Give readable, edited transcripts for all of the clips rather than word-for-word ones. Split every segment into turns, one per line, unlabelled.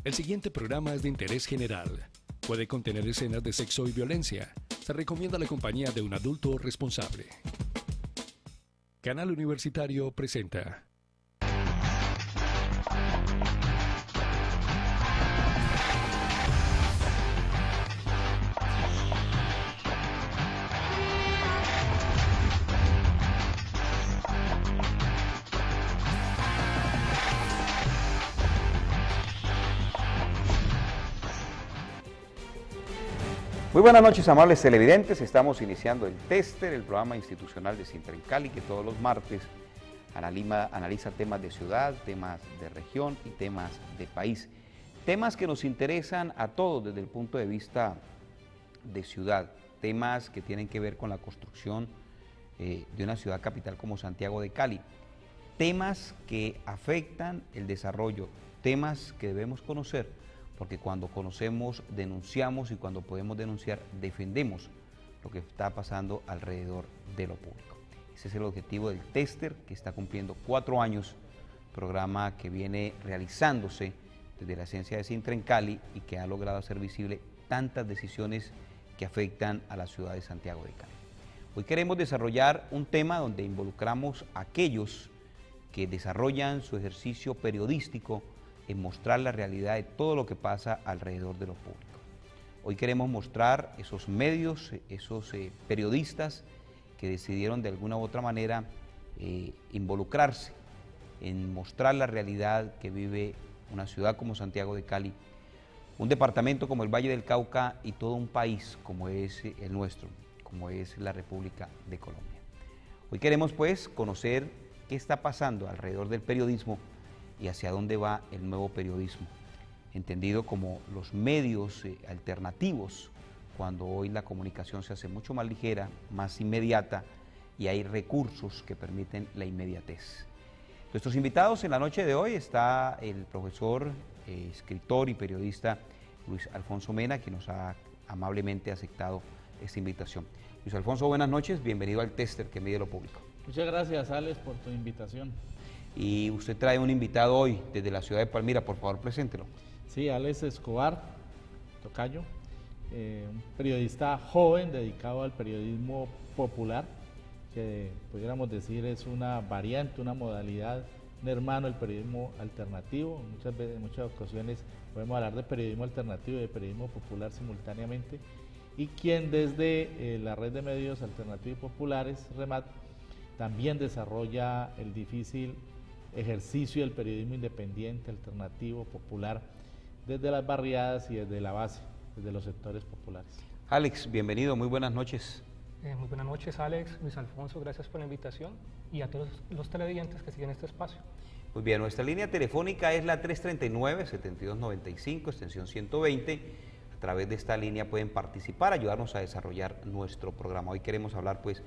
El siguiente programa es de interés general. Puede contener escenas de sexo y violencia. Se recomienda la compañía de un adulto responsable. Canal Universitario presenta.
Muy buenas noches, amables televidentes. Estamos iniciando el Tester, el programa institucional de Sintra en Cali, que todos los martes analiza temas de ciudad, temas de región y temas de país. Temas que nos interesan a todos desde el punto de vista de ciudad. Temas que tienen que ver con la construcción de una ciudad capital como Santiago de Cali. Temas que afectan el desarrollo, temas que debemos conocer, porque cuando conocemos, denunciamos, y cuando podemos denunciar, defendemos lo que está pasando alrededor de lo público. Ese es el objetivo del Tester, que está cumpliendo 4 años, programa que viene realizándose desde la esencia de Sintra en Cali y que ha logrado hacer visible tantas decisiones que afectan a la ciudad de Santiago de Cali. Hoy queremos desarrollar un tema donde involucramos a aquellos que desarrollan su ejercicio periodístico en mostrar la realidad de todo lo que pasa alrededor de lo público. Hoy queremos mostrar esos medios, esos periodistas que decidieron de alguna u otra manera involucrarse en mostrar la realidad que vive una ciudad como Santiago de Cali, un departamento como el Valle del Cauca y todo un país como es el nuestro, como es la República de Colombia. Hoy queremos pues conocer qué está pasando alrededor del periodismo y hacia dónde va el nuevo periodismo, entendido como los medios alternativos, cuando hoy la comunicación se hace mucho más ligera, más inmediata, y hay recursos que permiten la inmediatez. Nuestros invitados en la noche de hoy está el profesor, escritor y periodista Luis Alfonso Mena, que nos ha amablemente aceptado esta invitación. Luis Alfonso, buenas noches, bienvenido al Tester que mide lo público.
Muchas gracias, Alex, por tu invitación.
Y usted trae un invitado hoy desde la ciudad de Palmira, por favor, preséntelo.
Sí, Alex Escobar, tocayo, un periodista joven dedicado al periodismo popular, que pudiéramos decir es una variante, una modalidad, un hermano del periodismo alternativo. Muchas veces, en muchas ocasiones podemos hablar de periodismo alternativo y de periodismo popular simultáneamente, y quien desde la red de medios alternativos y populares, REMAT, también desarrolla el difícil ejercicio del periodismo independiente, alternativo, popular, desde las barriadas y desde la base, desde los sectores populares.
Alex, bienvenido, muy buenas noches.
Muy buenas noches, Alex, Luis Alfonso, gracias por la invitación y a todos los televidentes que siguen este espacio.
Muy bien, nuestra línea telefónica es la 339-7295, extensión 120. A través de esta línea pueden participar, ayudarnos a desarrollar nuestro programa. Hoy queremos hablar pues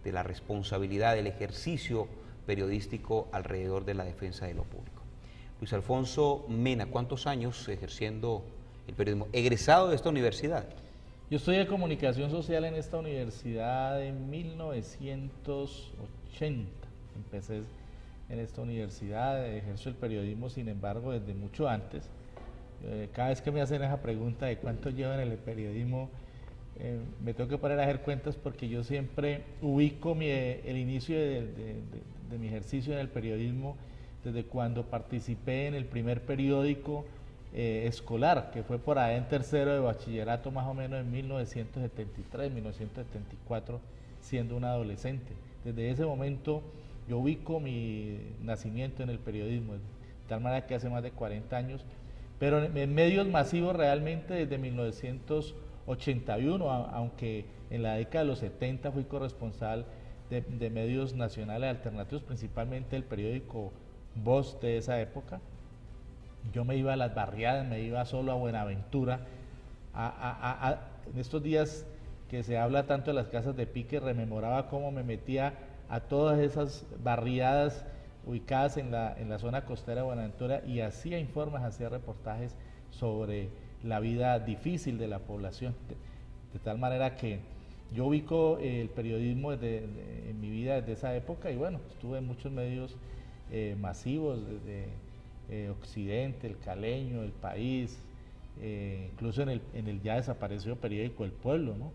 de la responsabilidad del ejercicio periodístico alrededor de la defensa de lo público. Luis Alfonso Mena, ¿cuántos años ejerciendo el periodismo? ¿Egresado de esta universidad?
Yo estudié comunicación social en esta universidad en 1980. Empecé en esta universidad, ejerzo el periodismo, sin embargo, desde mucho antes. Cada vez que me hacen esa pregunta de cuánto llevo en el periodismo, me tengo que poner a hacer cuentas, porque yo siempre ubico el inicio de mi ejercicio en el periodismo desde cuando participé en el primer periódico escolar, que fue por ahí en tercero de bachillerato, más o menos en 1973, 1974, siendo un adolescente. Desde ese momento yo ubico mi nacimiento en el periodismo, de tal manera que hace más de 40 años, pero en medios masivos realmente desde 1981, aunque en la década de los 70 fui corresponsal de medios nacionales alternativos, principalmente el periódico Voz de esa época. Yo me iba a las barriadas, me iba solo a Buenaventura. En estos días que se habla tanto de las casas de pique, rememoraba cómo me metía a todas esas barriadas ubicadas en la zona costera de Buenaventura y hacía informes, hacía reportajes sobre la vida difícil de la población. De tal manera que yo ubico el periodismo en mi vida desde esa época, y bueno, estuve en muchos medios masivos, desde Occidente, El Caleño, El País, incluso en el ya desaparecido periódico El Pueblo, ¿no?,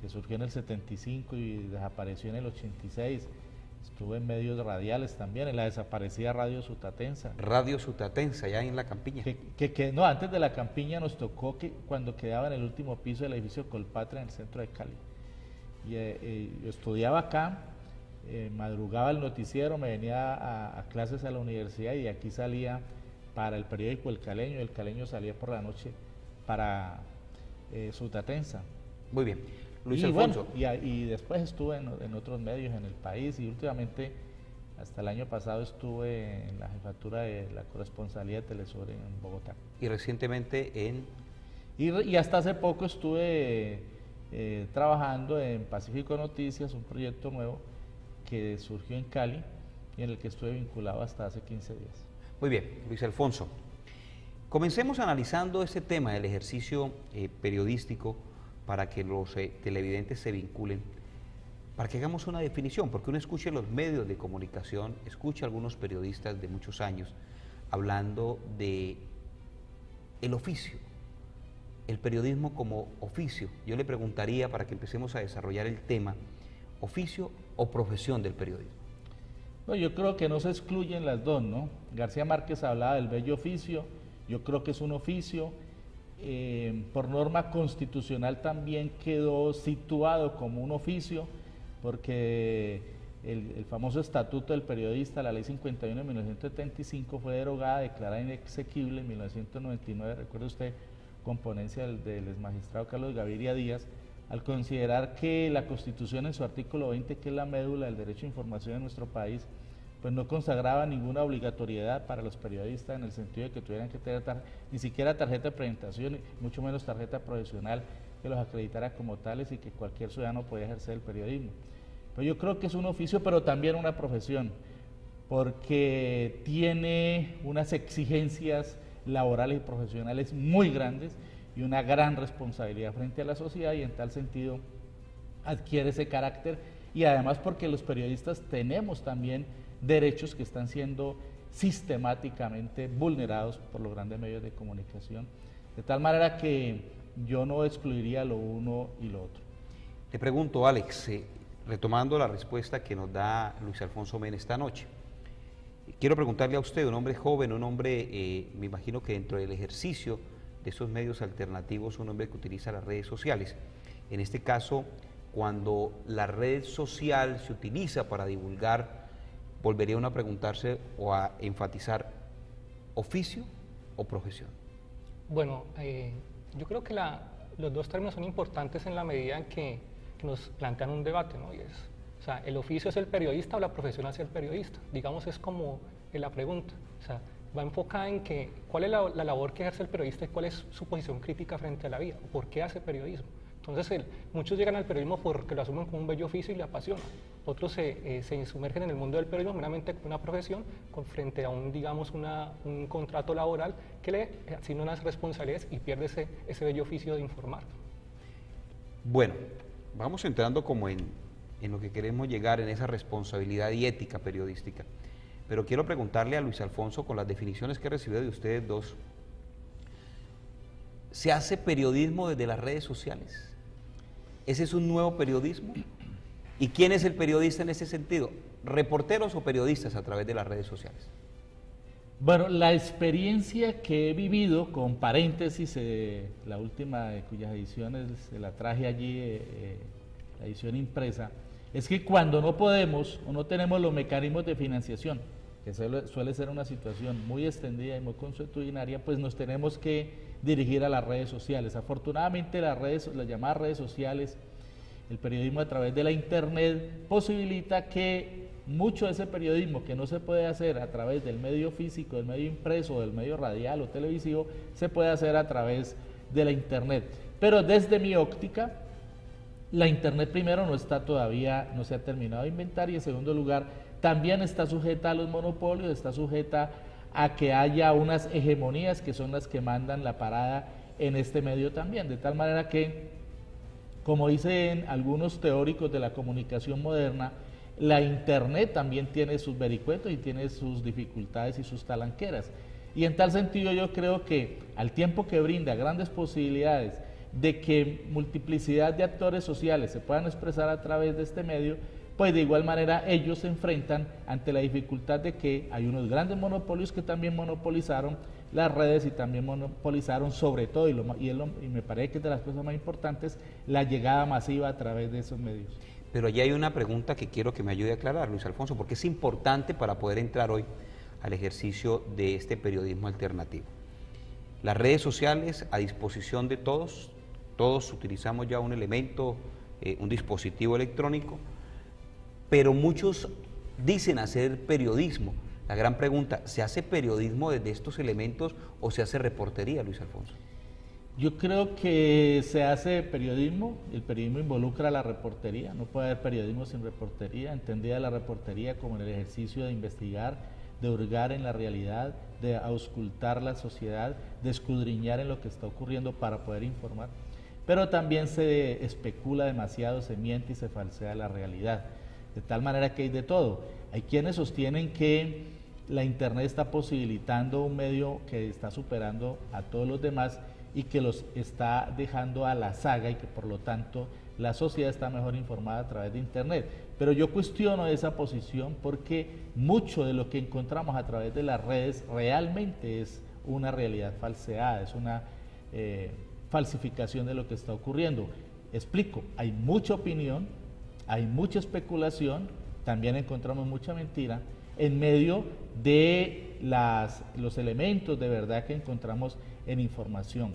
que surgió en el 75 y desapareció en el 86. Estuve en medios radiales también, en la desaparecida Radio Sutatensa.
Radio Sutatensa, ya en La Campiña.
No, antes de La Campiña nos tocó cuando quedaba en el último piso del edificio Colpatria en el centro de Cali. Y yo estudiaba acá, madrugaba el noticiero, me venía a clases a la universidad y de aquí salía para el periódico El Caleño salía por la noche para Sutatensa.
Muy bien. Luis
y
Alfonso.
Bueno, y después estuve en otros medios en el país y últimamente, hasta el año pasado, estuve en la jefatura de la corresponsalía de Telesur en Bogotá.
Y recientemente en...
Y hasta hace poco estuve trabajando en Pacífico Noticias, un proyecto nuevo que surgió en Cali y en el que estuve vinculado hasta hace 15 días.
Muy bien, Luis Alfonso. Comencemos analizando este tema del ejercicio periodístico para que los televidentes se vinculen, para que hagamos una definición, porque uno escucha en los medios de comunicación, escucha a algunos periodistas de muchos años hablando de el oficio, el periodismo como oficio. Yo le preguntaría, para que empecemos a desarrollar el tema, oficio o profesión del periodismo.
No, yo creo que no se excluyen las dos, ¿no? García Márquez hablaba del bello oficio, yo creo que es un oficio. Por norma constitucional también quedó situado como un oficio, porque el famoso Estatuto del Periodista, la Ley 51 de 1975, fue derogada, declarada inexequible en 1999, recuerde usted, con ponencia del exmagistrado Carlos Gaviria Díaz, al considerar que la Constitución en su artículo 20, que es la médula del derecho a información en nuestro país, pues no consagraba ninguna obligatoriedad para los periodistas en el sentido de que tuvieran que tener ni siquiera tarjeta de presentación, mucho menos tarjeta profesional que los acreditara como tales y que cualquier ciudadano podía ejercer el periodismo. Pues yo creo que es un oficio, pero también una profesión, porque tiene unas exigencias laborales y profesionales muy grandes y una gran responsabilidad frente a la sociedad, y en tal sentido adquiere ese carácter, y además porque los periodistas tenemos también derechos que están siendo sistemáticamente vulnerados por los grandes medios de comunicación, de tal manera que yo no excluiría lo uno y lo otro.
Le pregunto, Alex, retomando la respuesta que nos da Luis Alfonso Mena esta noche, quiero preguntarle a usted, un hombre joven, un hombre, me imagino que dentro del ejercicio de esos medios alternativos, un hombre que utiliza las redes sociales, en este caso, cuando la red social se utiliza para divulgar, volvería uno a preguntarse o a enfatizar oficio o profesión.
Bueno, yo creo que los dos términos son importantes en la medida en que nos plantean un debate, ¿no? O sea, ¿el oficio es el periodista o la profesión es el periodista? Digamos, es como la pregunta. O sea, va enfocada en que cuál es la labor que ejerce el periodista y cuál es su posición crítica frente a la vida, por qué hace periodismo. Entonces, muchos llegan al periodismo porque lo asumen como un bello oficio y le apasiona. Otros se sumergen en el mundo del periodismo meramente como una profesión, frente a un contrato laboral que le asigna unas responsabilidades y pierde ese bello oficio de informar.
Bueno, vamos entrando como en lo que queremos llegar, en esa responsabilidad y ética periodística. Pero quiero preguntarle a Luis Alfonso, con las definiciones que he recibido de ustedes dos, ¿se hace periodismo desde las redes sociales? ¿Ese es un nuevo periodismo? ¿Y quién es el periodista en ese sentido? ¿Reporteros o periodistas a través de las redes sociales?
Bueno, la experiencia que he vivido, con paréntesis, la última de cuyas ediciones se la traje allí, la edición impresa, es que cuando no podemos o no tenemos los mecanismos de financiación, que suele ser una situación muy extendida y muy consuetudinaria, pues nos tenemos que dirigir a las redes sociales. Afortunadamente las llamadas redes sociales, el periodismo a través de la internet, posibilita que mucho de ese periodismo que no se puede hacer a través del medio físico, del medio impreso, del medio radial o televisivo, se puede hacer a través de la internet. Pero desde mi óptica, la internet primero no se ha terminado de inventar, y en segundo lugar también está sujeta a los monopolios, está sujeta a que haya unas hegemonías que son las que mandan la parada en este medio también, de tal manera que, como dicen algunos teóricos de la comunicación moderna, la internet también tiene sus vericuetos y tiene sus dificultades y sus talanqueras. Y en tal sentido yo creo que al tiempo que brinda grandes posibilidades de que multiplicidad de actores sociales se puedan expresar a través de este medio, pues de igual manera ellos se enfrentan ante la dificultad de que hay unos grandes monopolios que también monopolizaron las redes y también monopolizaron sobre todo, y me parece que es de las cosas más importantes, la llegada masiva a través de esos medios.
Pero allí hay una pregunta que quiero que me ayude a aclarar, Luis Alfonso, porque es importante para poder entrar hoy al ejercicio de este periodismo alternativo. Las redes sociales a disposición de todos, todos utilizamos ya un elemento, un dispositivo electrónico, pero muchos dicen hacer periodismo. La gran pregunta, ¿se hace periodismo desde estos elementos o se hace reportería, Luis Alfonso?
Yo creo que se hace periodismo, el periodismo involucra la reportería, no puede haber periodismo sin reportería, entendida la reportería como el ejercicio de investigar, de hurgar en la realidad, de auscultar la sociedad, de escudriñar en lo que está ocurriendo para poder informar. Pero también se especula demasiado, se miente y se falsea la realidad, de tal manera que hay de todo. Hay quienes sostienen que la Internet está posibilitando un medio que está superando a todos los demás y que los está dejando a la saga y que por lo tanto la sociedad está mejor informada a través de Internet. Pero yo cuestiono esa posición porque mucho de lo que encontramos a través de las redes realmente es una realidad falseada, es una falsificación de lo que está ocurriendo. Explico, hay mucha opinión, hay mucha especulación, también encontramos mucha mentira en medio de los elementos de verdad que encontramos en información.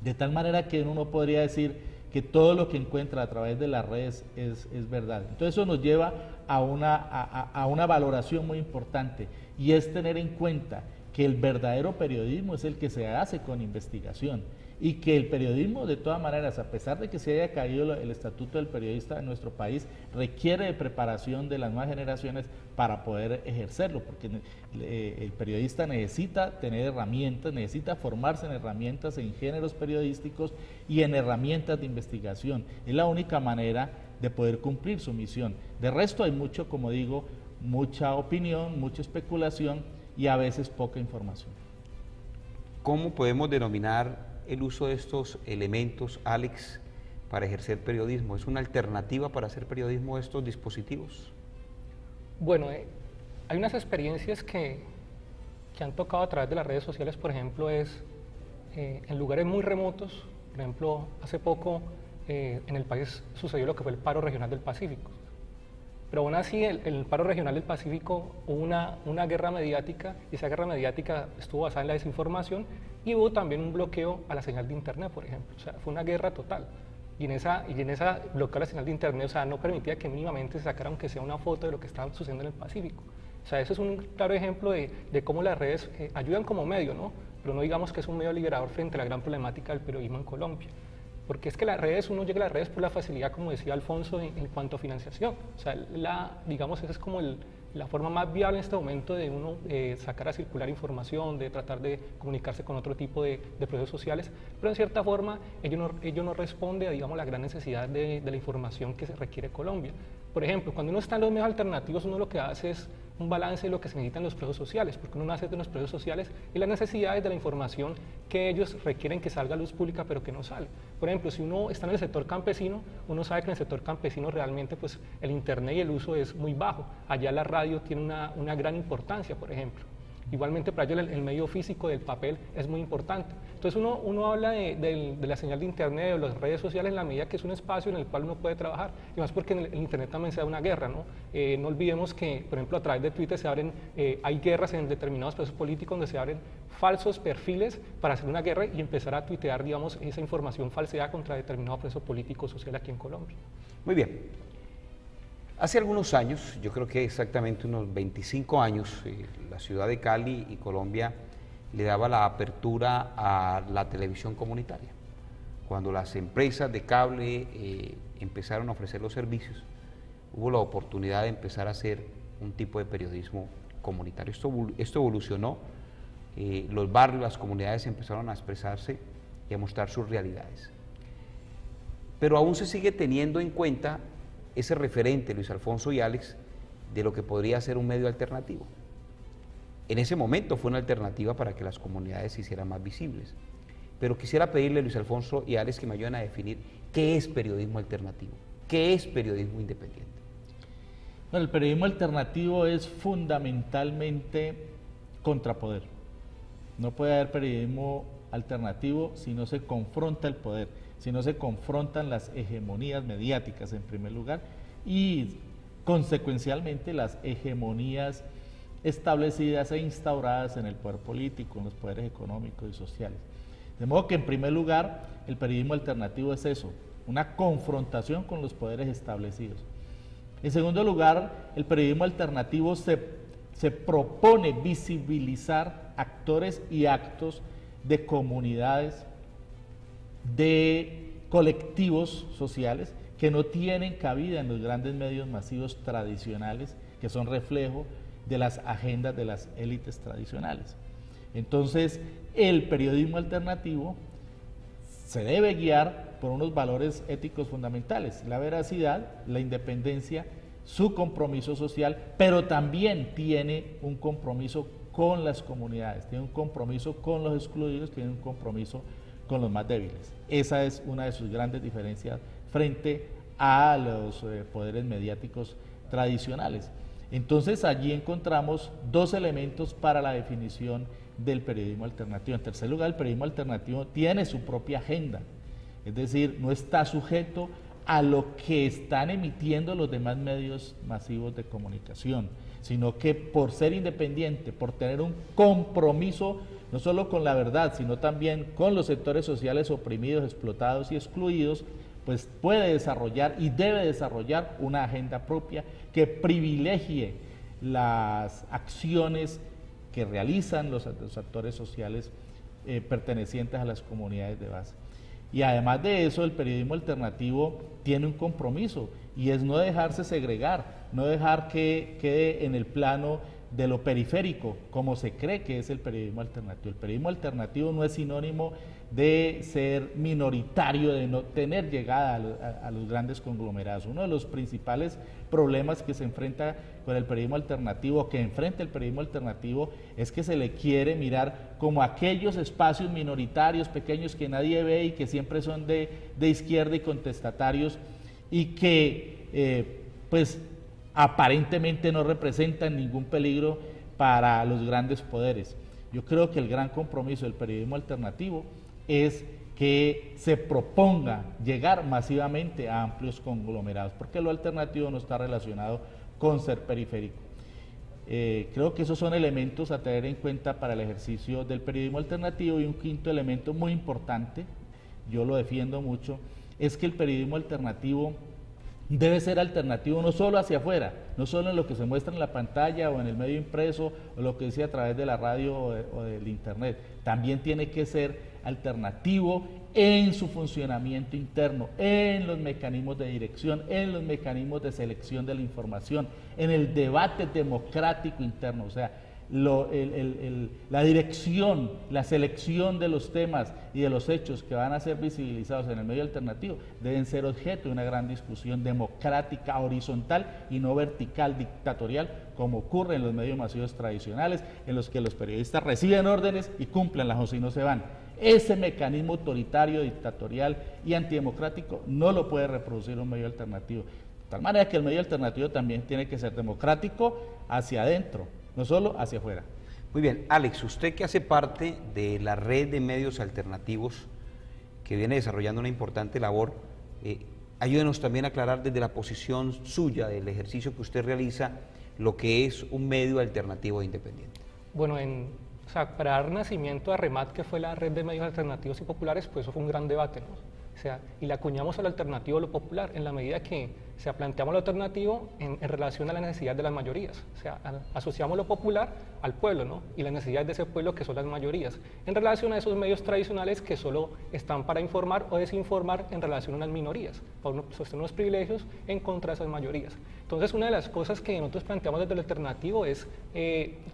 De tal manera que uno podría decir que todo lo que encuentra a través de las redes es verdad. Entonces eso nos lleva a una valoración muy importante, y es tener en cuenta que el verdadero periodismo es el que se hace con investigación, y que el periodismo, de todas maneras, a pesar de que se haya caído el estatuto del periodista en nuestro país, requiere de preparación de las nuevas generaciones para poder ejercerlo, porque el periodista necesita tener herramientas, necesita formarse en herramientas, en géneros periodísticos y en herramientas de investigación. Es la única manera de poder cumplir su misión. De resto hay mucho, como digo, mucha opinión, mucha especulación y a veces poca información.
¿Cómo podemos denominar el uso de estos elementos, Alex, para ejercer periodismo? ¿Es una alternativa para hacer periodismo estos dispositivos?
Bueno, hay unas experiencias que han tocado a través de las redes sociales, por ejemplo, en lugares muy remotos. Por ejemplo, hace poco en el país sucedió lo que fue el paro regional del Pacífico. Pero aún así, el paro regional del Pacífico hubo una guerra mediática, y esa guerra mediática estuvo basada en la desinformación, y hubo también un bloqueo a la señal de Internet, por ejemplo. O sea, fue una guerra total. Y en esa bloqueo a la señal de Internet, o sea, no permitía que mínimamente se sacara aunque sea una foto de lo que estaba sucediendo en el Pacífico. O sea, eso es un claro ejemplo de cómo las redes ayudan como medio, ¿no? Pero no digamos que es un medio liberador frente a la gran problemática del periodismo en Colombia. Porque es que las redes, uno llega a las redes por la facilidad, como decía Alfonso, en cuanto a financiación. O sea, digamos, esa es como la forma más viable en este momento de uno sacar a circular información, de tratar de comunicarse con otro tipo de procesos sociales, pero en cierta forma ello no responde a, digamos, la gran necesidad de la información que se requiere Colombia. Por ejemplo, cuando uno está en los medios alternativos, uno lo que hace es un balance de lo que se necesita en los procesos sociales, porque uno nace de los procesos sociales y las necesidades de la información que ellos requieren que salga a luz pública, pero que no sale. Por ejemplo, si uno está en el sector campesino, uno sabe que en el sector campesino realmente pues, el Internet y el uso es muy bajo. Allá la radio tiene una gran importancia, por ejemplo. Igualmente para ellos el medio físico del papel es muy importante. Entonces uno habla de la señal de Internet, de las redes sociales, en la medida que es un espacio en el cual uno puede trabajar. Y más porque en el Internet también se da una guerra, ¿no? No olvidemos que, por ejemplo, a través de Twitter hay guerras en determinados procesos políticos donde se abren falsos perfiles para hacer una guerra y empezar a tuitear, digamos, esa información falseada contra determinado proceso político o social aquí en Colombia.
Muy bien. Hace algunos años, yo creo que exactamente unos 25 años, la ciudad de Cali y Colombia le daba la apertura a la televisión comunitaria. Cuando las empresas de cable empezaron a ofrecer los servicios, hubo la oportunidad de empezar a hacer un tipo de periodismo comunitario. Esto evolucionó, los barrios, las comunidades empezaron a expresarse y a mostrar sus realidades. Pero aún se sigue teniendo en cuenta ese referente, Luis Alfonso y Alex, de lo que podría ser un medio alternativo. en ese momento fue una alternativa para que las comunidades se hicieran más visibles. Pero quisiera pedirle a Luis Alfonso y a Alex que me ayuden a definir qué es periodismo alternativo, qué es periodismo independiente.
Bueno, el periodismo alternativo es fundamentalmente contrapoder. No puede haber periodismo alternativo si no se confronta el poder, si no se confrontan las hegemonías mediáticas en primer lugar y consecuencialmente las hegemonías establecidas e instauradas en el poder político, en los poderes económicos y sociales. De modo que en primer lugar el periodismo alternativo es eso, una confrontación con los poderes establecidos. En segundo lugar, el periodismo alternativo se propone visibilizar actores y actos de comunidades, de colectivos sociales que no tienen cabida en los grandes medios masivos tradicionales, que son reflejo de las agendas de las élites tradicionales. Entonces, el periodismo alternativo se debe guiar por unos valores éticos fundamentales, la veracidad, la independencia, su compromiso social, pero también tiene un compromiso con las comunidades, tiene un compromiso con los excluidos, tiene un compromiso con los más débiles. Esa es una de sus grandes diferencias frente a los poderes mediáticos tradicionales. Entonces allí encontramos dos elementos para la definición del periodismo alternativo. En tercer lugar, el periodismo alternativo tiene su propia agenda, es decir, no está sujeto a lo que están emitiendo los demás medios masivos de comunicación, sino que por ser independiente, por tener un compromiso no solo con la verdad, sino también con los sectores sociales oprimidos, explotados y excluidos, pues puede desarrollar y debe desarrollar una agenda propia que privilegie las acciones que realizan los actores sociales pertenecientes a las comunidades de base. Y además de eso, el periodismo alternativo tiene un compromiso y es no dejarse segregar, no dejar que quede en el plano de lo periférico, como se cree que es el periodismo alternativo. El periodismo alternativo no es sinónimo de ser minoritario, de no tener llegada a los grandes conglomerados. Uno de los principales problemas que se enfrenta con el periodismo alternativo, que enfrenta el periodismo alternativo, es que se le quiere mirar como aquellos espacios minoritarios, pequeños, que nadie ve y que siempre son de izquierda y contestatarios y que pues aparentemente no representan ningún peligro para los grandes poderes. Yo creo que el gran compromiso del periodismo alternativo es que se proponga llegar masivamente a amplios conglomerados, porque lo alternativo no está relacionado con ser periférico. Creo que esos son elementos a tener en cuenta para el ejercicio del periodismo alternativo. Y un quinto elemento muy importante, yo lo defiendo mucho, es que el periodismo alternativo debe ser alternativo no solo hacia afuera, no solo en lo que se muestra en la pantalla o en el medio impreso o lo que dice a través de la radio o del internet, también tiene que ser alternativo en su funcionamiento interno, en los mecanismos de dirección, en los mecanismos de selección de la información, en el debate democrático interno, o sea, la dirección, la selección de los temas y de los hechos que van a ser visibilizados en el medio alternativo deben ser objeto de una gran discusión democrática, horizontal y no vertical, dictatorial, como ocurre en los medios masivos tradicionales, en los que los periodistas reciben órdenes y cúmplenlas o si no se van. Ese mecanismo autoritario, dictatorial y antidemocrático no lo puede reproducir un medio alternativo. De tal manera que el medio alternativo también tiene que ser democrático hacia adentro, no solo hacia afuera.
Muy bien, Alex, usted que hace parte de la red de medios alternativos que viene desarrollando una importante labor, ayúdenos también a aclarar desde la posición suya, del ejercicio que usted realiza, lo que es un medio alternativo e independiente.
Bueno, para dar nacimiento a REMAT, que fue la red de medios alternativos y populares, pues eso fue un gran debate, ¿no? O sea, y le acuñamos al alternativo a lo popular, en la medida que planteamos lo alternativo en relación a la necesidad de las mayorías. O sea, asociamos lo popular al pueblo, ¿no? Y las necesidades de ese pueblo, que son las mayorías, en relación a esos medios tradicionales que solo están para informar o desinformar en relación a las minorías, para sostener unos privilegios en contra de esas mayorías. Entonces, una de las cosas que nosotros planteamos desde el alternativo es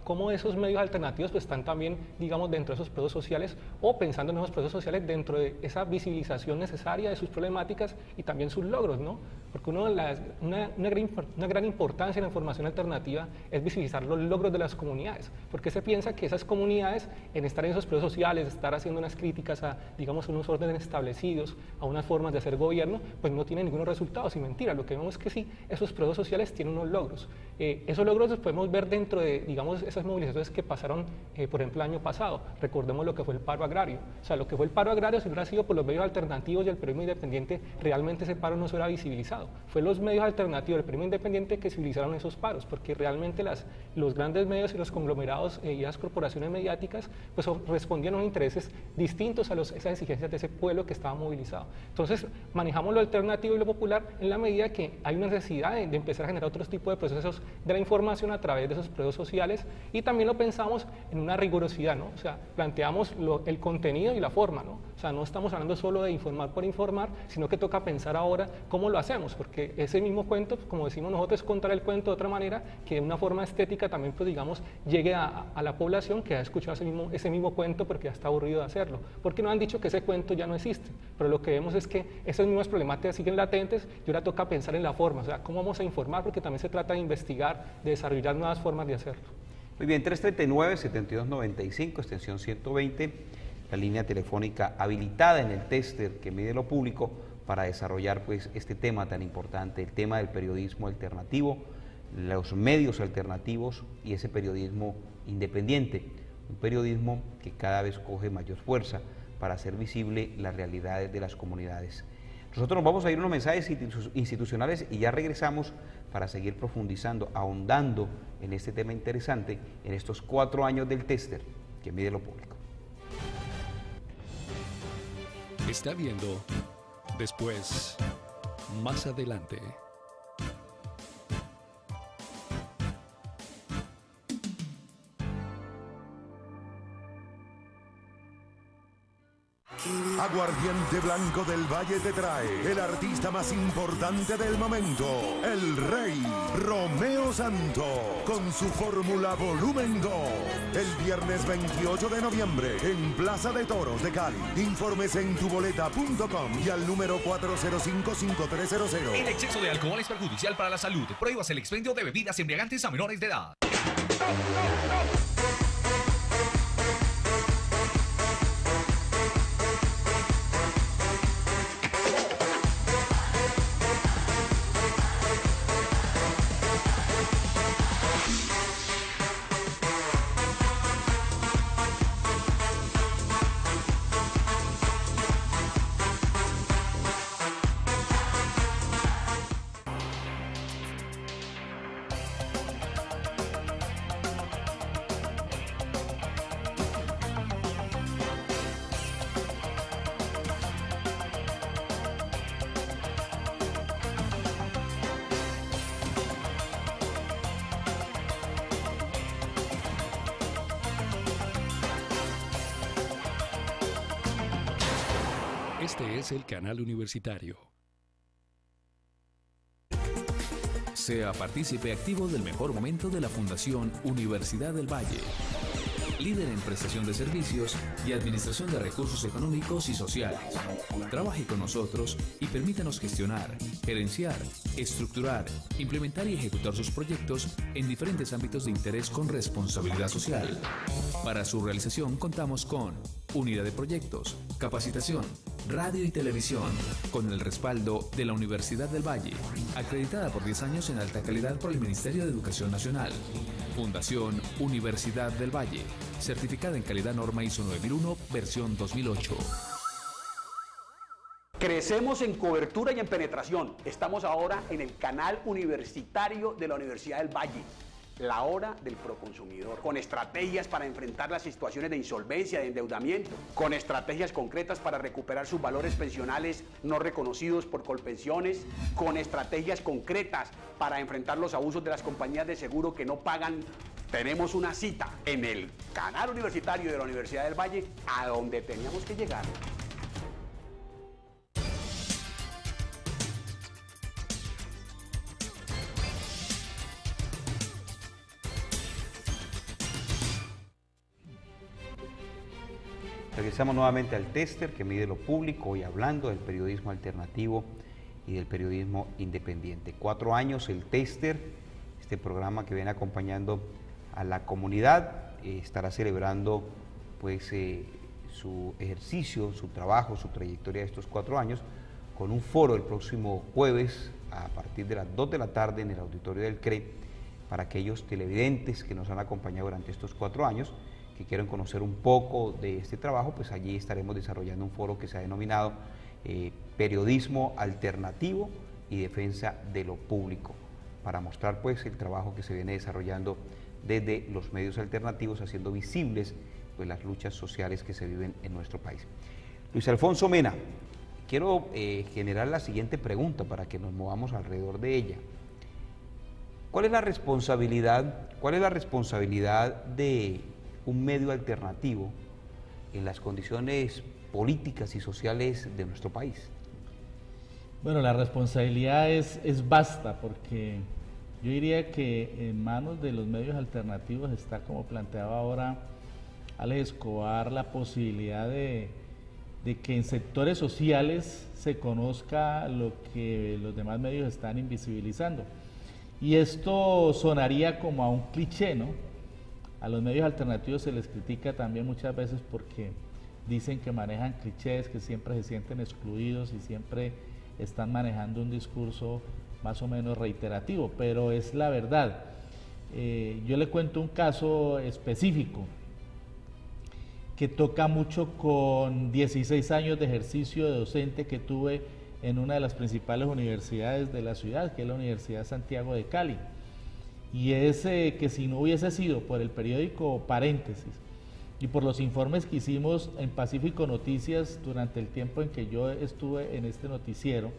cómo esos medios alternativos pues, están también, digamos, dentro de esos procesos sociales o pensando en esos procesos sociales dentro de esa visibilización necesaria de sus problemáticas y también sus logros, ¿no? Porque una de una gran importancia en la información alternativa es visibilizar los logros de las comunidades, porque se piensa que esas comunidades, en estar en esos procesos sociales, estar haciendo unas críticas a, digamos, unos órdenes establecidos, a unas formas de hacer gobierno, pues no tienen ningunos resultados, y mentira, lo que vemos es que sí, esos procesos sociales tienen unos logros. Esos logros los podemos ver dentro de, digamos, esas movilizaciones que pasaron, por ejemplo, el año pasado. Recordemos lo que fue el paro agrario. O sea, lo que fue el paro agrario, si hubiera sido por los medios alternativos y el periodismo independiente, realmente ese paro no se hubiera visibilizado. Fue los medios alternativos del periodismo independiente que civilizaron esos paros, porque realmente los grandes medios y los conglomerados y las corporaciones mediáticas pues respondían a intereses distintos a esas exigencias de ese pueblo que estaba movilizado. Entonces, manejamos lo alternativo y lo popular en la medida que hay una necesidad de empezar a generar otros tipos de procesos de la información a través de esos procesos sociales, y también lo pensamos en una rigurosidad, ¿no? O sea, planteamos el contenido y la forma, ¿no? O sea, no estamos hablando solo de informar por informar, sino que toca pensar ahora cómo lo hacemos, porque ese mismo cuento, como decimos nosotros, es contar el cuento de otra manera, que de una forma estética también, pues digamos, llegue a la población que ha escuchado ese mismo cuento porque ya está aburrido de hacerlo. Porque nos han dicho que ese cuento ya no existe, pero lo que vemos es que esas mismas problemáticas siguen latentes y ahora toca pensar en la forma, o sea, cómo vamos a informar, porque también se trata de investigar, de desarrollar nuevas formas de hacerlo.
Muy bien, 339-7295, extensión 120, la línea telefónica habilitada en el tester que mide lo público para desarrollar pues este tema tan importante, el tema del periodismo alternativo, los medios alternativos y ese periodismo independiente, un periodismo que cada vez coge mayor fuerza para hacer visible las realidades de las comunidades. Nosotros nos vamos a ir a unos mensajes institucionales y ya regresamos para seguir profundizando, ahondando en este tema interesante en estos 4 años del tester que mide lo público.
Está viendo Después, más adelante.
Aguardiente Blanco del Valle te trae el artista más importante del momento, el Rey Romeo Santos, con su fórmula volumen 2, el viernes 28 de noviembre en Plaza de Toros de Cali. Informes en tuboleta.com y al número 405-5300.
El exceso de alcohol es perjudicial para la salud. Prohíbas el expendio de bebidas embriagantes a menores de edad.
Este es el canal universitario.
Sea partícipe activo del mejor momento de la Fundación Universidad del Valle. Líder en prestación de servicios y administración de recursos económicos y sociales. Trabaje con nosotros y permítanos gestionar, gerenciar, estructurar, implementar y ejecutar sus proyectos en diferentes ámbitos de interés con responsabilidad social. Para su realización contamos con unidad de proyectos, capacitación, radio y televisión, con el respaldo de la Universidad del Valle, acreditada por 10 años en alta calidad por el Ministerio de Educación Nacional. Fundación Universidad del Valle, certificada en calidad norma ISO 9001, versión 2008.
Crecemos en cobertura y en penetración. Estamos ahora en el canal universitario de la Universidad del Valle. La hora del proconsumidor, con estrategias para enfrentar las situaciones de insolvencia, de endeudamiento, con estrategias concretas para recuperar sus valores pensionales no reconocidos por Colpensiones, con estrategias concretas para enfrentar los abusos de las compañías de seguro que no pagan. Tenemos una cita en el canal universitario de la Universidad del Valle, a donde teníamos que llegar.
Regresamos nuevamente al tester que mide lo público y hablando del periodismo alternativo y del periodismo independiente. 4 años el Tester, este programa que viene acompañando a la comunidad, estará celebrando pues su ejercicio, su trabajo, su trayectoria de estos 4 años, con un foro el próximo jueves a partir de las 2 de la tarde en el auditorio del CRE, para aquellos televidentes que nos han acompañado durante estos 4 años, que quieran conocer un poco de este trabajo, pues allí estaremos desarrollando un foro que se ha denominado Periodismo Alternativo y Defensa de lo Público, para mostrar pues el trabajo que se viene desarrollando desde los medios alternativos, haciendo visibles pues las luchas sociales que se viven en nuestro país. Luis Alfonso Mena, quiero generar la siguiente pregunta para que nos movamos alrededor de ella. ¿Cuál es la responsabilidad de un medio alternativo en las condiciones políticas y sociales de nuestro país?
Bueno, la responsabilidad es vasta, porque yo diría que en manos de los medios alternativos está, como planteaba ahora Alex Escobar, la posibilidad de que en sectores sociales se conozca lo que los demás medios están invisibilizando. Y esto sonaría como a un cliché, ¿no? A los medios alternativos se les critica también muchas veces porque dicen que manejan clichés, que siempre se sienten excluidos y siempre están manejando un discurso más o menos reiterativo, pero es la verdad. Yo le cuento un caso específico que toca mucho con 16 años de ejercicio de docente que tuve en una de las principales universidades de la ciudad, que es la Universidad Santiago de Cali. Y es que si no hubiese sido por el periódico Paréntesis y por los informes que hicimos en Pacífico Noticias durante el tiempo en que yo estuve en este noticiero,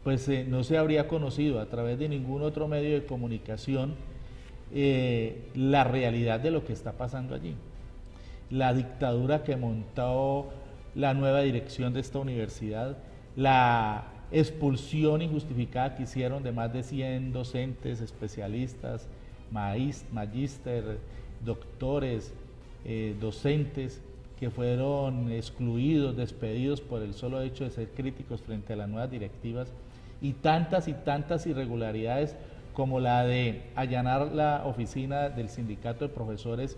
pues no se habría conocido a través de ningún otro medio de comunicación la realidad de lo que está pasando allí. La dictadura que montó la nueva dirección de esta universidad, la expulsión injustificada que hicieron de más de 100 docentes, especialistas, magíster, doctores, docentes que fueron excluidos, despedidos por el solo hecho de ser críticos frente a las nuevas directivas, y tantas irregularidades como la de allanar la oficina del sindicato de profesores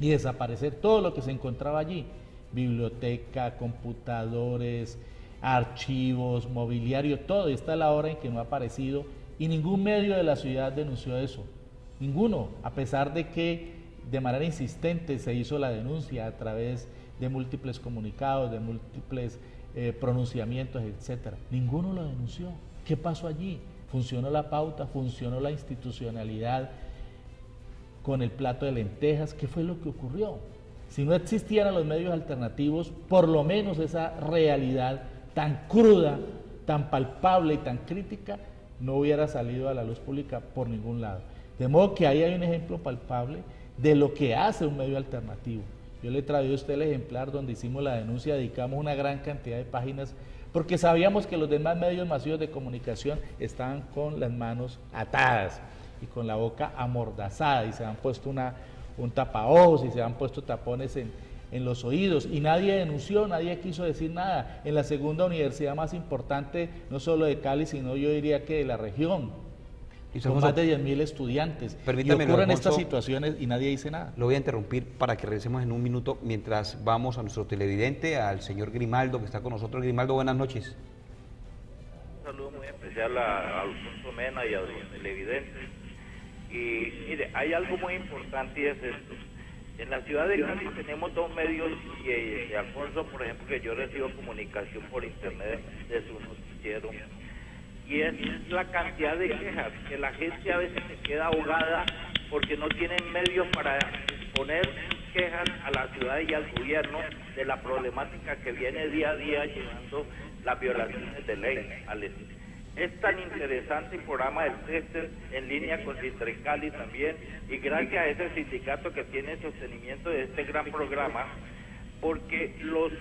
y desaparecer todo lo que se encontraba allí: biblioteca, computadores, archivos, mobiliario, todo. Y esta es la hora en que no ha aparecido, y ningún medio de la ciudad denunció eso, ninguno, a pesar de que de manera insistente se hizo la denuncia a través de múltiples comunicados, de múltiples pronunciamientos, etcétera. Ninguno lo denunció. ¿Qué pasó allí? Funcionó la pauta, funcionó la institucionalidad con el plato de lentejas. ¿Qué fue lo que ocurrió? Si no existieran los medios alternativos, por lo menos esa realidad tan cruda, tan palpable y tan crítica no hubiera salido a la luz pública por ningún lado. De modo que ahí hay un ejemplo palpable de lo que hace un medio alternativo. Yo le he traído a usted el ejemplar donde hicimos la denuncia, dedicamos una gran cantidad de páginas porque sabíamos que los demás medios masivos de comunicación estaban con las manos atadas y con la boca amordazada, y se han puesto un tapaojos y se han puesto tapones en los oídos, y nadie denunció, nadie quiso decir nada. En la segunda universidad más importante, no solo de Cali, sino yo diría que de la región, con más de 10.000 estudiantes, y ocurren estas situaciones y nadie dice nada.
Lo voy a interrumpir para que regresemos en un minuto, mientras vamos a nuestro televidente, al señor Grimaldo, que está con nosotros. Grimaldo, buenas noches.
Un saludo muy especial a Alfonso Mena y a los televidentes. Y mire, hay algo muy importante, y es esto. En la ciudad de Cali tenemos 2 medios, y Alfonso, por ejemplo, que yo recibo comunicación por internet de su noticiero, y es la cantidad de quejas, que la gente a veces se queda ahogada porque no tienen medios para exponer quejas a la ciudad y al gobierno de la problemática que viene día a día llevando las violaciones de ley. Es tan interesante el programa del Tester en línea con Cali también, y gracias a ese sindicato que tiene el sostenimiento de este gran programa, porque los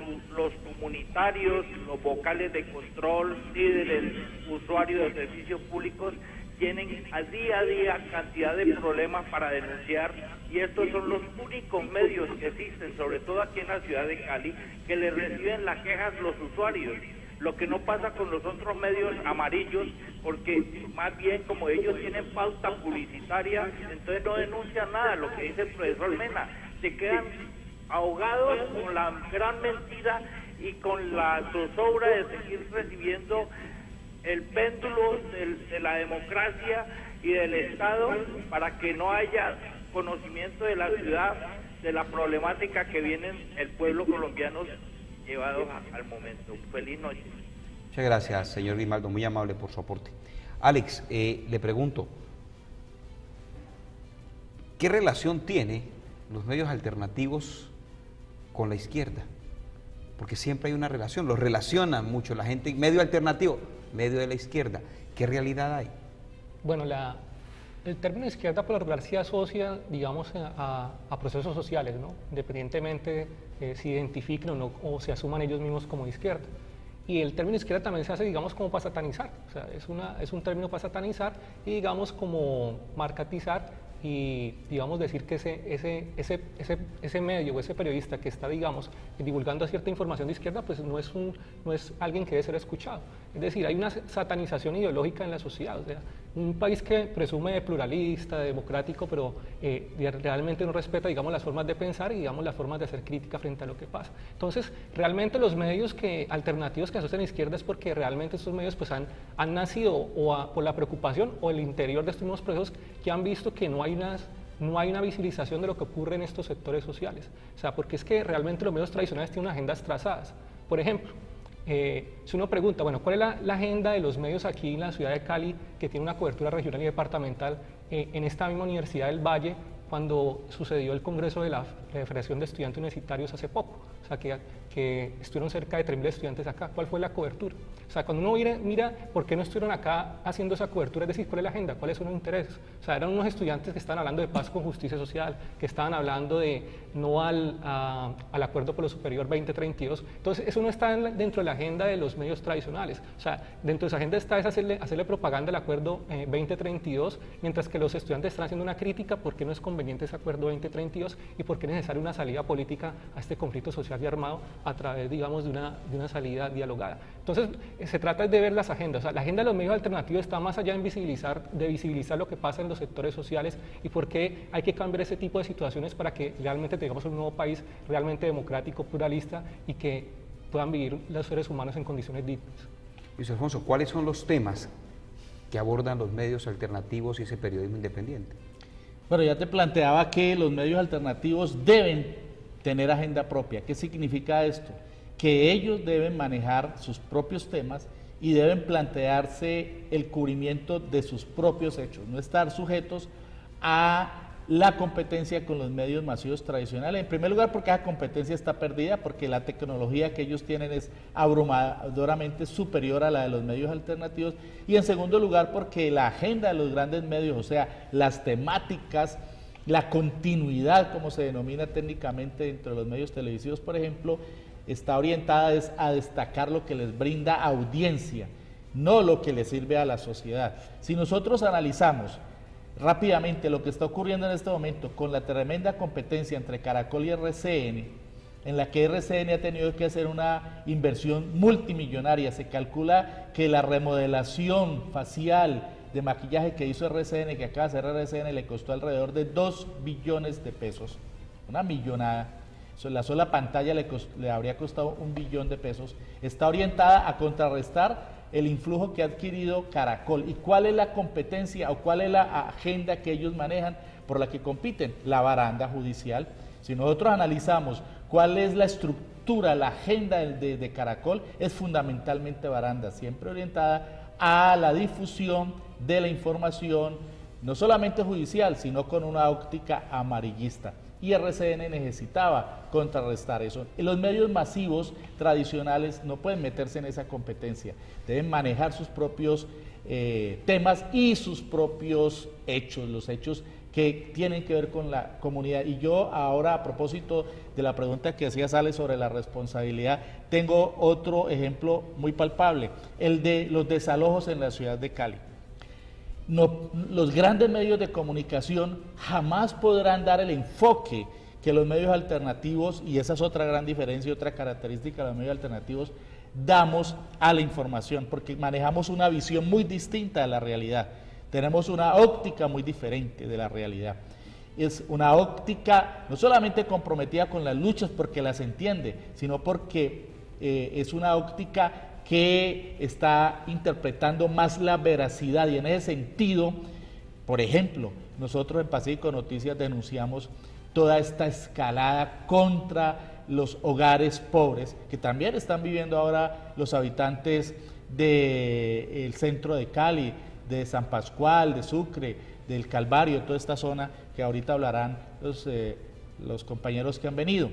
comunitarios, los vocales de control, líderes, usuarios de servicios públicos, tienen a día cantidad de problemas para denunciar, y estos son los únicos medios que existen, sobre todo aquí en la ciudad de Cali, que le reciben las quejas los usuarios. lo que no pasa con los otros medios amarillos, porque más bien como ellos tienen pauta publicitaria, entonces no denuncian nada, lo que dice el profesor Mena, se quedan ahogados con la gran mentira y con la zozobra de seguir recibiendo el péndulo de la democracia y del Estado para que no haya conocimiento de la ciudad, de la problemática que viene el pueblo colombiano llevados al momento. Feliz noche.
Muchas gracias, señor Grimaldo, muy amable por su aporte. Alex, le pregunto, ¿qué relación tiene los medios alternativos con la izquierda? Porque siempre hay una relación, los relacionan mucho la gente, medio alternativo, medio de la izquierda. ¿Qué realidad hay?
Bueno, el término izquierda por lo regular se asocia, digamos, a procesos sociales, ¿no? Independientemente se identifiquen o no, o se asuman ellos mismos como izquierda. Y el término izquierda también se hace, digamos, como para satanizar, o sea, es un término para satanizar y, digamos, como marketizar y, digamos, decir que ese medio o ese periodista que está, digamos, divulgando cierta información de izquierda, pues no es alguien que debe ser escuchado. Es decir, hay una satanización ideológica en la sociedad, o sea, un país que presume de pluralista, de democrático, pero realmente no respeta, digamos, las formas de pensar y, digamos, las formas de hacer crítica frente a lo que pasa. Entonces, realmente los medios alternativos que asocian a izquierda es porque realmente estos medios pues han nacido por la preocupación o el interior de estos mismos procesos que han visto que no hay una visibilización de lo que ocurre en estos sectores sociales. O sea, porque es que realmente los medios tradicionales tienen agendas trazadas. Por ejemplo, si uno pregunta, bueno, ¿cuál es la agenda de los medios aquí en la ciudad de Cali que tiene una cobertura regional y departamental en esta misma Universidad del Valle cuando sucedió el Congreso de la Federación de Estudiantes Universitarios hace poco? O sea, que estuvieron cerca de 3.000 estudiantes acá. ¿Cuál fue la cobertura? O sea, cuando uno mira por qué no estuvieron acá haciendo esa cobertura, es decir, ¿cuál es la agenda? ¿Cuáles son los intereses? O sea, eran unos estudiantes que estaban hablando de paz con justicia social, que estaban hablando de no al acuerdo por lo superior 2032. Entonces, eso no está dentro de la agenda de los medios tradicionales. O sea, dentro de esa agenda está hacerle propaganda al acuerdo 2032, mientras que los estudiantes están haciendo una crítica por qué no es conveniente ese acuerdo 2032 y por qué es necesaria una salida política a este conflicto social y armado a través, digamos, de una salida dialogada. Entonces, se trata de ver las agendas. O sea, la agenda de los medios alternativos está más allá de visibilizar lo que pasa en los sectores sociales y por qué hay que cambiar ese tipo de situaciones para que realmente tengamos un nuevo país realmente democrático, pluralista y que puedan vivir los seres humanos en condiciones dignas.
Luis Alfonso, ¿cuáles son los temas que abordan los medios alternativos y ese periodismo independiente?
Bueno, ya te planteaba que los medios alternativos deben tener agenda propia. ¿Qué significa esto? Que ellos deben manejar sus propios temas y deben plantearse el cubrimiento de sus propios hechos, no estar sujetos a la competencia con los medios masivos tradicionales. En primer lugar, porque esa competencia está perdida, porque la tecnología que ellos tienen es abrumadoramente superior a la de los medios alternativos. Y en segundo lugar, porque la agenda de los grandes medios, o sea, las temáticas, la continuidad, como se denomina técnicamente dentro de los medios televisivos, por ejemplo, está orientada a destacar lo que les brinda audiencia, no lo que les sirve a la sociedad. Si nosotros analizamos rápidamente lo que está ocurriendo en este momento con la tremenda competencia entre Caracol y RCN, en la que RCN ha tenido que hacer una inversión multimillonaria, se calcula que la remodelación facial de maquillaje que hizo RCN, que acaba de hacer RCN, le costó alrededor de 2 billones de pesos, una millonada. La sola pantalla le habría costado 1 billón de pesos. Está orientada a contrarrestar el influjo que ha adquirido Caracol. ¿Y cuál es la competencia o cuál es la agenda que ellos manejan por la que compiten? La baranda judicial. Si nosotros analizamos cuál es la estructura, la agenda de Caracol, es fundamentalmente baranda, siempre orientada a la difusión de la información, no solamente judicial, sino con una óptica amarillista. Y RCN necesitaba contrarrestar eso. Y los medios masivos tradicionales no pueden meterse en esa competencia, deben manejar sus propios temas y sus propios hechos, los hechos que tienen que ver con la comunidad. Y yo ahora, a propósito de la pregunta que hacía Sales sobre la responsabilidad, tengo otro ejemplo muy palpable, el de los desalojos en la ciudad de Cali. No, los grandes medios de comunicación jamás podrán dar el enfoque que los medios alternativos, y esa es otra gran diferencia y otra característica de los medios alternativos, damos a la información, porque manejamos una visión muy distinta de la realidad, tenemos una óptica muy diferente de la realidad. Es una óptica no solamente comprometida con las luchas porque las entiende, sino porque es una óptica que está interpretando más la veracidad, y en ese sentido, por ejemplo, nosotros en Pacífico Noticias denunciamos toda esta escalada contra los hogares pobres que también están viviendo ahora los habitantes del centro de Cali, de San Pascual, de Sucre, del Calvario, toda esta zona que ahorita hablarán los compañeros que han venido.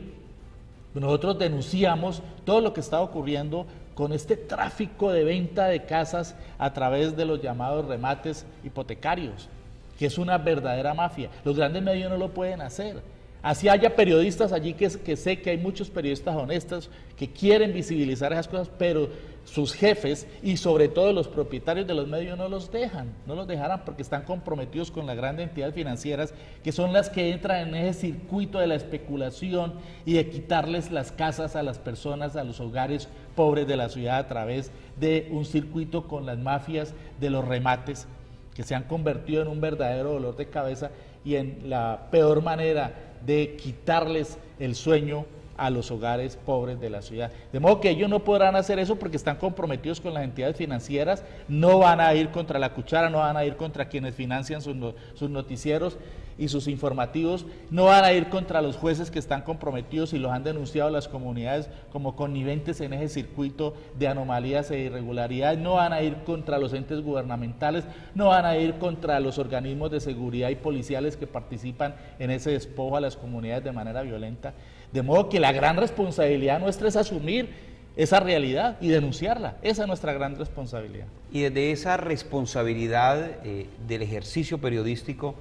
Nosotros denunciamos todo lo que está ocurriendo con este tráfico de venta de casas a través de los llamados remates hipotecarios, que es una verdadera mafia. Los grandes medios no lo pueden hacer. Así haya periodistas allí que sé que hay muchos periodistas honestos que quieren visibilizar esas cosas, pero sus jefes y sobre todo los propietarios de los medios no los dejarán porque están comprometidos con las grandes entidades financieras que son las que entran en ese circuito de la especulación y de quitarles las casas a las personas, a los hogares pobres de la ciudad a través de un circuito con las mafias de los remates que se han convertido en un verdadero dolor de cabeza y en la peor manera de quitarles el sueño a los hogares pobres de la ciudad. De modo que ellos no podrán hacer eso porque están comprometidos con las entidades financieras, no van a ir contra la cuchara, no van a ir contra quienes financian sus noticieros y sus informativos, no van a ir contra los jueces que están comprometidos y los han denunciado las comunidades como conniventes en ese circuito de anomalías e irregularidades, no van a ir contra los entes gubernamentales, no van a ir contra los organismos de seguridad y policiales que participan en ese despojo a las comunidades de manera violenta. De modo que la gran responsabilidad nuestra es asumir esa realidad y denunciarla. Esa es nuestra gran responsabilidad.
Y desde esa responsabilidad del ejercicio periodístico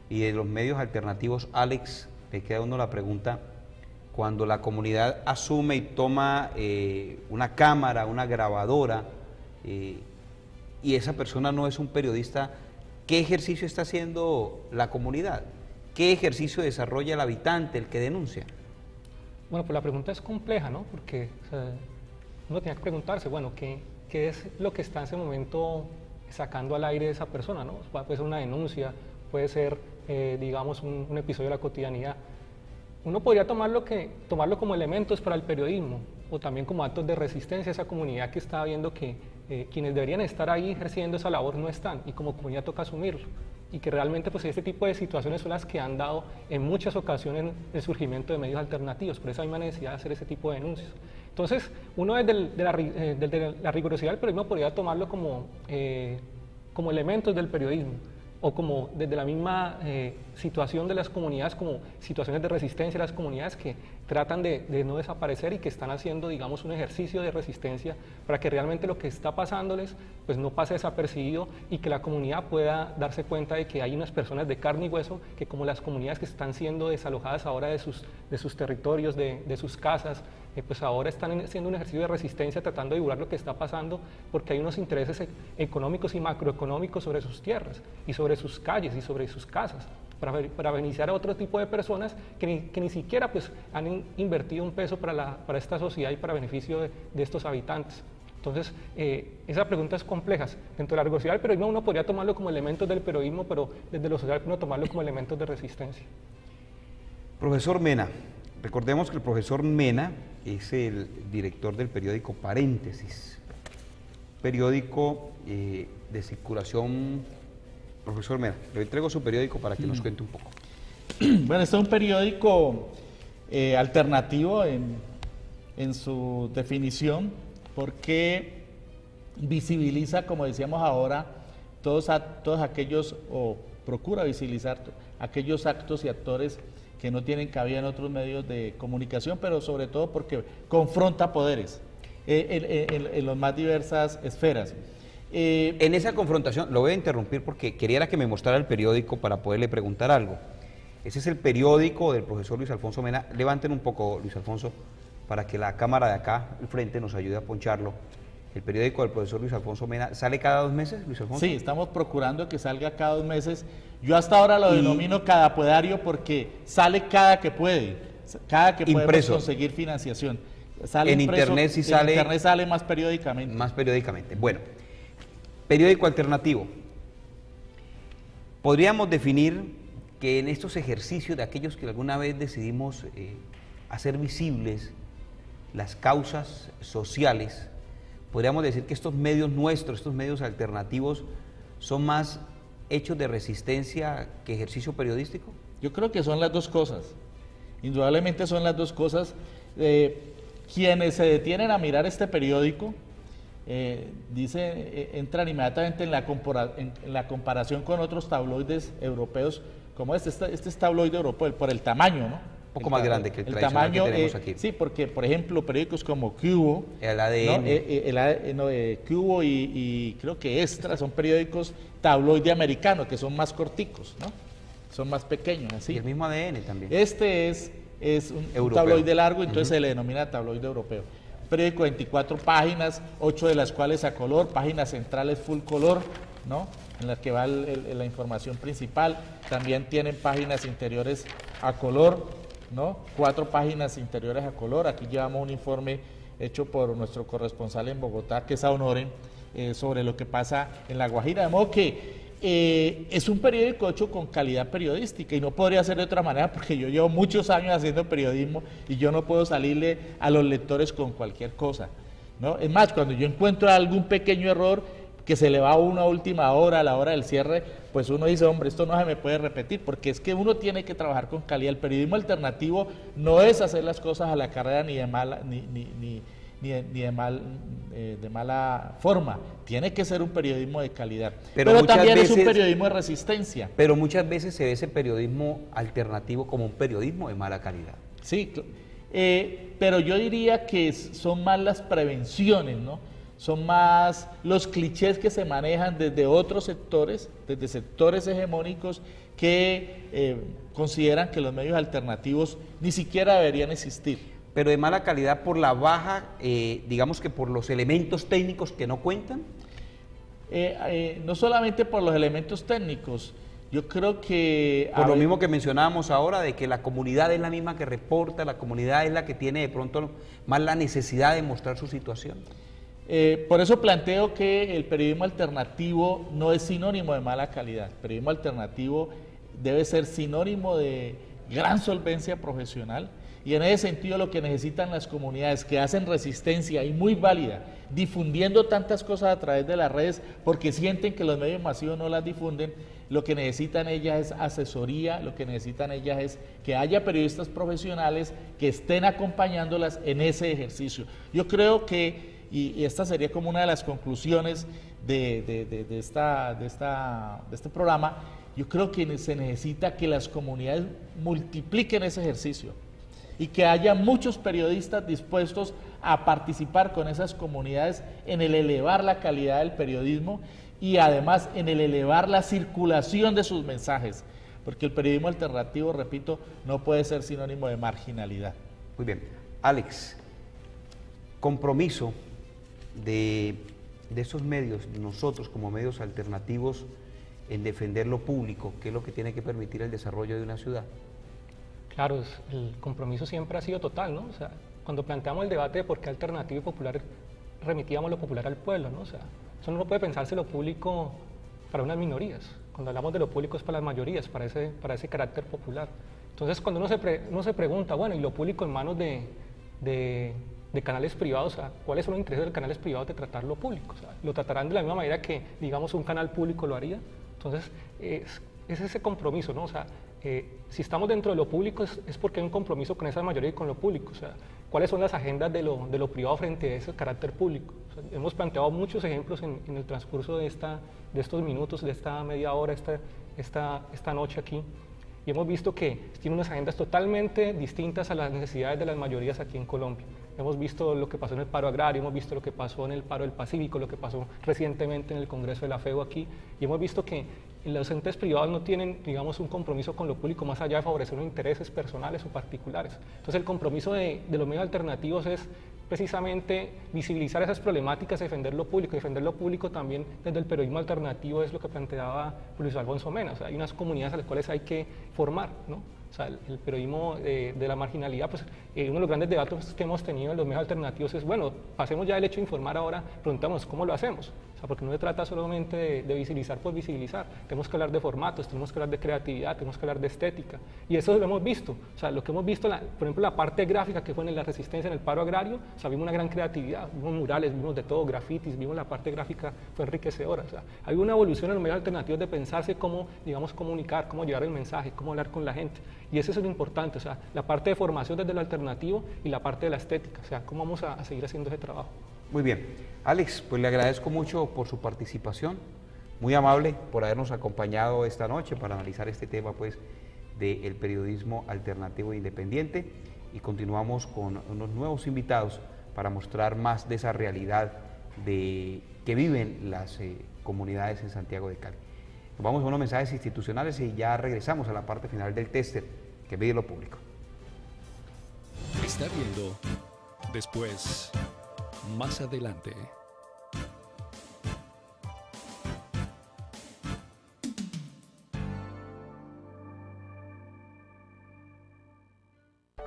y de los medios alternativos, Alex, me queda uno la pregunta, cuando la comunidad asume y toma una cámara, una grabadora, y esa persona no es un periodista, ¿qué ejercicio está haciendo la comunidad? ¿Qué ejercicio desarrolla el habitante, el que denuncia?
Bueno, pues la pregunta es compleja, ¿no? Porque uno tiene que preguntarse, bueno, ¿qué es lo que está en ese momento sacando al aire de esa persona, ¿no? Puede ser una denuncia, puede ser, digamos, un episodio de la cotidianidad. Uno podría tomarlo como elementos para el periodismo o también como actos de resistencia a esa comunidad que está viendo que quienes deberían estar ahí ejerciendo esa labor no están y como comunidad toca asumirlo. Y que realmente pues este tipo de situaciones son las que han dado en muchas ocasiones el surgimiento de medios alternativos, por eso hay una necesidad de hacer ese tipo de denuncias. Entonces, uno desde la rigurosidad del periodismo podría tomarlo como elementos del periodismo, o como desde la misma situación de las comunidades, como situaciones de resistencia de las comunidades que tratan de no desaparecer y que están haciendo, digamos, un ejercicio de resistencia para que realmente lo que está pasándoles pues no pase desapercibido y que la comunidad pueda darse cuenta de que hay unas personas de carne y hueso que, como las comunidades que están siendo desalojadas ahora de sus territorios, de sus casas, pues ahora están haciendo un ejercicio de resistencia tratando de divulgar lo que está pasando porque hay unos intereses económicos y macroeconómicos sobre sus tierras y sobre sus calles y sobre sus casas para beneficiar a otro tipo de personas que ni siquiera pues han invertido un peso para esta sociedad y para beneficio de estos habitantes. Entonces, esa pregunta es compleja. Dentro de la rigurosidad del periodismo uno podría tomarlo como elementos del periodismo, pero desde lo social uno tomarlo como elementos de resistencia.
Profesor Mena, recordemos que el profesor Mena es el director del periódico Paréntesis, periódico de circulación. Profesor Mena, le entrego su periódico para que nos cuente un poco.
Bueno, este es un periódico alternativo en su definición, porque visibiliza, como decíamos ahora, todos aquellos, o procura visibilizar aquellos actos y actores que no tienen cabida en otros medios de comunicación, pero sobre todo porque confronta poderes en las más diversas esferas.
En esa confrontación, lo voy a interrumpir porque quería que me mostrara el periódico para poderle preguntar algo. Ese es el periódico del profesor Luis Alfonso Mena. Levanten un poco, Luis Alfonso, para que la cámara de acá, al frente, nos ayude a poncharlo. el periódico del profesor Luis Alfonso Mena, ¿sale cada 2 meses, Luis Alfonso?
Sí, estamos procurando que salga cada 2 meses. Yo hasta ahora lo denomino cada podario porque sale cada que puede, cada que podemos
impreso.
Conseguir financiación. Sale
en
impreso,
internet sí
en
sale.
internet sale más periódicamente.
Más periódicamente. Bueno, periódico alternativo. Podríamos definir que en estos ejercicios de aquellos que alguna vez decidimos hacer visibles las causas sociales, podríamos decir que estos medios nuestros, estos medios alternativos, son más hechos de resistencia que ejercicio periodístico.
Yo creo que son las dos cosas, indudablemente son las dos cosas. Quienes se detienen a mirar este periódico, entran inmediatamente en la comparación con otros tabloides europeos, como este es tabloide europeo, por el tamaño, ¿no?
Un poco más grande que el tradicional que tenemos aquí.
Sí, porque, por ejemplo, periódicos como Cubo,
el ADN,
¿no? Cubo y creo que Extra son periódicos tabloide americanos, que son más corticos, ¿no? Son más pequeños, así.
Y el mismo ADN también.
Este es un tabloide largo, entonces se le denomina tabloide europeo. Periódico de 24 páginas, 8 de las cuales a color, páginas centrales full color, ¿no? En las que va la información principal. También tienen páginas interiores a color, ¿no? 4 páginas interiores a color. Aquí llevamos un informe hecho por nuestro corresponsal en Bogotá, que es Honoren, sobre lo que pasa en La Guajira. De modo que es un periódico hecho con calidad periodística y no podría ser de otra manera porque yo llevo muchos años haciendo periodismo y yo no puedo salirle a los lectores con cualquier cosa, ¿no? Es más, cuando yo encuentro algún pequeño error que se le va a uno a última hora, a la hora del cierre, pues uno dice, hombre, esto no se me puede repetir, porque es que uno tiene que trabajar con calidad. El periodismo alternativo no es hacer las cosas a la carrera ni de mala forma, tiene que ser un periodismo de calidad, pero también es un periodismo de resistencia.
Pero muchas veces se ve ese periodismo alternativo como un periodismo de mala calidad.
Sí, pero yo diría que son más las prevenciones, ¿no? Son más los clichés que se manejan desde otros sectores, desde sectores hegemónicos que consideran que los medios alternativos ni siquiera deberían existir.
Pero de mala calidad por la baja, digamos que por los elementos técnicos que no cuentan.
No solamente por los elementos técnicos, yo creo que...
Por lo mismo que mencionábamos ahora, de que la comunidad es la misma que reporta, la comunidad es la que tiene de pronto más la necesidad de mostrar su situación.
Por eso planteo que el periodismo alternativo no es sinónimo de mala calidad. El periodismo alternativo debe ser sinónimo de gran solvencia profesional y en ese sentido lo que necesitan las comunidades que hacen resistencia y muy válida, difundiendo tantas cosas a través de las redes porque sienten que los medios masivos no las difunden, lo que necesitan ellas es asesoría, lo que necesitan ellas es que haya periodistas profesionales que estén acompañándolas en ese ejercicio. Yo creo que y esta sería como una de las conclusiones de este programa, yo creo que se necesita que las comunidades multipliquen ese ejercicio y que haya muchos periodistas dispuestos a participar con esas comunidades en el elevar la calidad del periodismo y además en el elevar la circulación de sus mensajes, porque el periodismo alternativo, repito, no puede ser sinónimo de marginalidad.
Muy bien. Alex, compromiso de esos medios, nosotros como medios alternativos, en defender lo público, que es lo que tiene que permitir el desarrollo de una ciudad.
Claro, el compromiso siempre ha sido total, ¿no? O sea, cuando planteamos el debate de por qué alternativo y popular, remitíamos lo popular al pueblo, ¿no? O sea, eso no puede pensarse lo público para unas minorías. Cuando hablamos de lo público es para las mayorías, para ese carácter popular. Entonces, cuando uno se pregunta, bueno, ¿y lo público en manos de canales privados? O sea, ¿cuáles son los intereses de los canales privados de tratar lo público? O sea, ¿lo tratarán de la misma manera que, digamos, un canal público lo haría? Entonces, es ese compromiso, ¿no? O sea, si estamos dentro de lo público es porque hay un compromiso con esa mayoría y con lo público. O sea, ¿cuáles son las agendas de lo privado frente a ese carácter público? O sea, hemos planteado muchos ejemplos en el transcurso de estos minutos, de esta media hora, esta noche aquí, y hemos visto que tiene unas agendas totalmente distintas a las necesidades de las mayorías aquí en Colombia. Hemos visto lo que pasó en el paro agrario, hemos visto lo que pasó en el paro del Pacífico, lo que pasó recientemente en el Congreso de la FEU aquí, y hemos visto que los entes privados no tienen, digamos, un compromiso con lo público más allá de favorecer unos intereses personales o particulares. Entonces el compromiso de los medios alternativos es precisamente visibilizar esas problemáticas, defender lo público también desde el periodismo alternativo es lo que planteaba Luis Alfonso Mena. O sea, hay unas comunidades a las cuales hay que formar, ¿no? O sea, el periodismo de la marginalidad, pues uno de los grandes debates que hemos tenido en los medios alternativos es, bueno, pasemos ya del hecho de informar ahora, preguntamos cómo lo hacemos. O sea, porque no se trata solamente de visibilizar por visibilizar, tenemos que hablar de formatos, tenemos que hablar de creatividad, tenemos que hablar de estética, y eso lo hemos visto. O sea, lo que hemos visto, por ejemplo, la parte gráfica que fue en la resistencia, en el paro agrario, o sea, vimos una gran creatividad, vimos murales, vimos de todo, grafitis, vimos la parte gráfica, fue enriquecedora. O sea, hay una evolución en los medios alternativos de pensarse cómo, digamos, comunicar, cómo llevar el mensaje, cómo hablar con la gente, y eso es lo importante, o sea, la parte de formación desde lo alternativo y la parte de la estética, o sea, cómo vamos a seguir haciendo ese trabajo.
Muy bien. Alex, pues le agradezco mucho por su participación, muy amable por habernos acompañado esta noche para analizar este tema pues del periodismo alternativo e independiente, y continuamos con unos nuevos invitados para mostrar más de esa realidad que viven las comunidades en Santiago de Cali. Nos vamos a unos mensajes institucionales y ya regresamos a la parte final del tester que vive lo público.
Está viendo después, más adelante.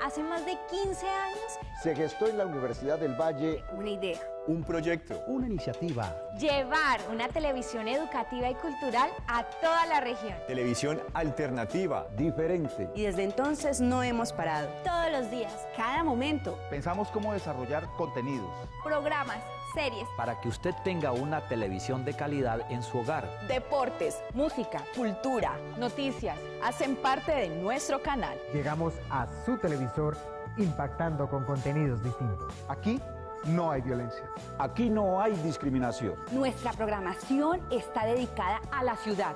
Hace más de 15 años
se gestó en la Universidad del Valle
una idea,
un proyecto, una iniciativa.
Llevar una televisión educativa y cultural a toda la región.
Televisión alternativa, diferente.
Y desde entonces no hemos parado.
Todos los días, cada momento.
Pensamos cómo desarrollar contenidos,
programas, series,
para que usted tenga una televisión de calidad en su hogar.
Deportes, música, cultura, noticias, hacen parte de nuestro canal.
Llegamos a su televisor impactando con contenidos distintos.
Aquí no hay violencia.
Aquí no hay discriminación.
Nuestra programación está dedicada a la ciudad,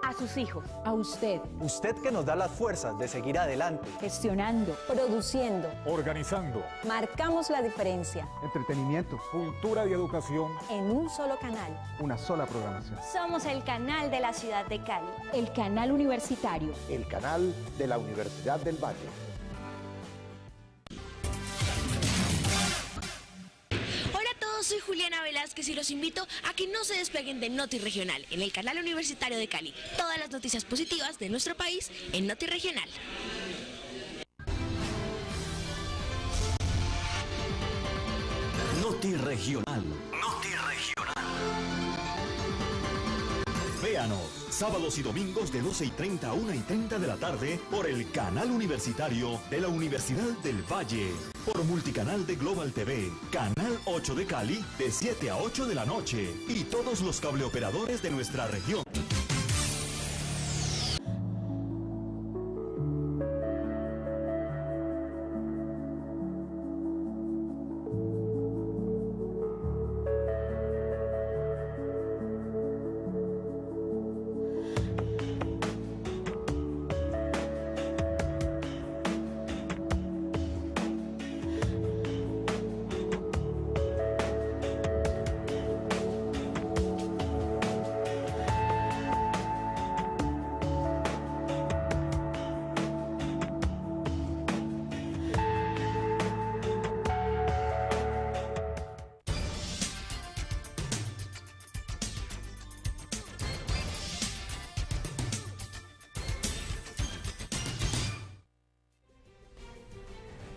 a sus hijos,
a usted.
Usted que nos da las fuerzas de seguir adelante.
Gestionando,
Produciendo,
organizando.
Marcamos la diferencia.
Entretenimiento,
cultura y educación.
En un solo canal.
Una sola programación.
Somos el canal de la ciudad de Cali.
El canal universitario.
El canal de la Universidad del Valle.
Soy Juliana Velázquez y los invito a que no se despeguen de Noti Regional en el canal universitario de Cali. Todas las noticias positivas de nuestro país en Noti Regional.
Noti Regional. Noti Regional. Véanos, sábados y domingos de 12:30 a 1:30 de la tarde por el canal universitario de la Universidad del Valle. Por multicanal de Global TV, Canal 8 de Cali, de 7 a 8 de la noche. Y todos los cableoperadores de nuestra región.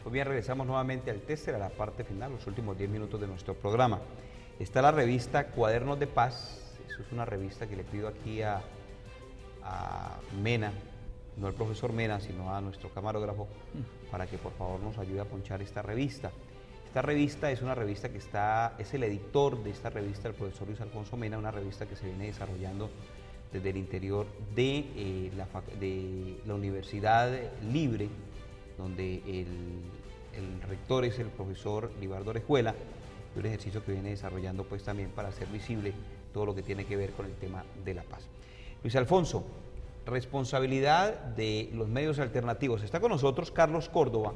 Pues bien, regresamos nuevamente al tester, a la parte final, los últimos 10 minutos de nuestro programa. Está la revista Cuadernos de Paz. Eso es una revista que le pido aquí a Mena, no al profesor Mena, sino a nuestro camarógrafo, para que por favor nos ayude a ponchar esta revista. Esta revista es una revista que es el editor de esta revista, el profesor Luis Alfonso Mena, una revista que se viene desarrollando desde el interior de la Universidad Libre, donde el rector es el profesor Libardo Orejuela, y un ejercicio que viene desarrollando pues también para hacer visible todo lo que tiene que ver con el tema de la paz. Luis Alfonso, responsabilidad de los medios alternativos. Está con nosotros Carlos Córdoba,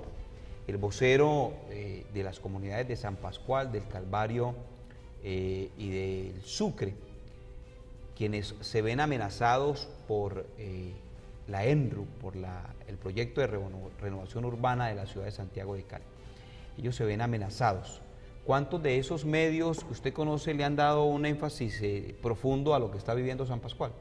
el vocero de las comunidades de San Pascual, del Calvario y del Sucre, quienes se ven amenazados por la ENRU, por el proyecto de renovación urbana de la ciudad de Santiago de Cali. Ellos se ven amenazados. ¿Cuántos de esos medios que usted conoce le han dado un énfasis profundo a lo que está viviendo San Pascual?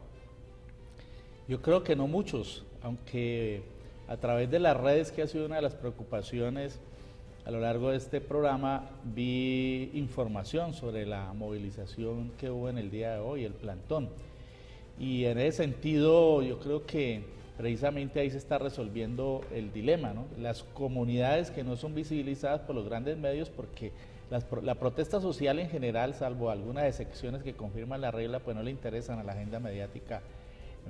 Yo creo que no muchos, aunque a través de las redes, que ha sido una de las preocupaciones a lo largo de este programa, vi información sobre la movilización que hubo en el día de hoy, el plantón. Y en ese sentido yo creo que precisamente ahí se está resolviendo el dilema, ¿no? Las comunidades que no son visibilizadas por los grandes medios, porque la protesta social en general, salvo algunas excepciones que confirman la regla, pues no le interesan a la agenda mediática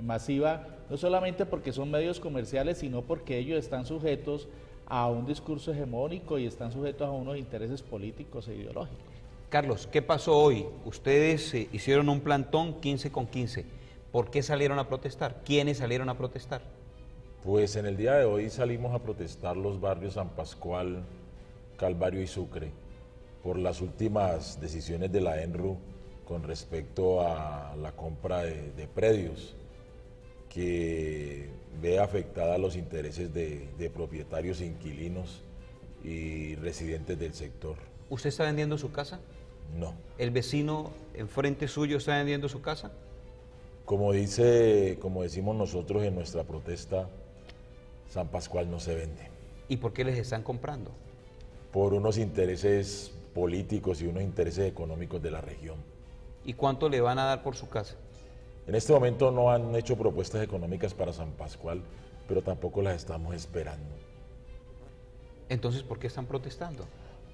masiva, no solamente porque son medios comerciales, sino porque ellos están sujetos a un discurso hegemónico y están sujetos a unos intereses políticos e ideológicos.
Carlos, ¿qué pasó hoy? Ustedes hicieron un plantón 15 con 15. ¿Por qué salieron a protestar? ¿Quiénes salieron a protestar?
Pues en el día de hoy salimos a protestar los barrios San Pascual, Calvario y Sucre por las últimas decisiones de la ENRU con respecto a la compra de predios que ve afectada los intereses de propietarios, inquilinos y residentes del sector.
¿Usted está vendiendo su casa?
No.
¿El vecino enfrente suyo está vendiendo su casa?
Como decimos nosotros en nuestra protesta, San Pascual no se vende.
¿Y por qué les están comprando?
Por unos intereses políticos y unos intereses económicos de la región.
¿Y cuánto le van a dar por su casa?
En este momento no han hecho propuestas económicas para San Pascual, pero tampoco las estamos esperando.
Entonces, ¿por qué están protestando?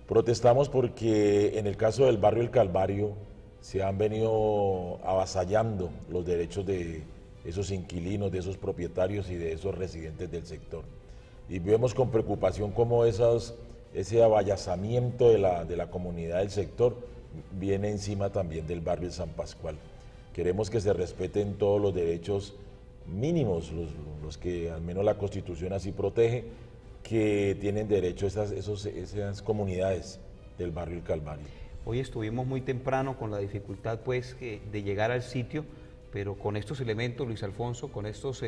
Protestamos porque en el caso del barrio El Calvario se han venido avasallando los derechos de esos inquilinos, de esos propietarios y de esos residentes del sector. Y vemos con preocupación cómo ese avallazamiento de la comunidad del sector viene encima también del barrio San Pascual. Queremos que se respeten todos los derechos mínimos, los que al menos la Constitución así protege, que tienen derecho esas comunidades del barrio El Calvario.
Hoy estuvimos muy temprano con la dificultad pues de llegar al sitio, pero con estos elementos, Luis Alfonso, con estos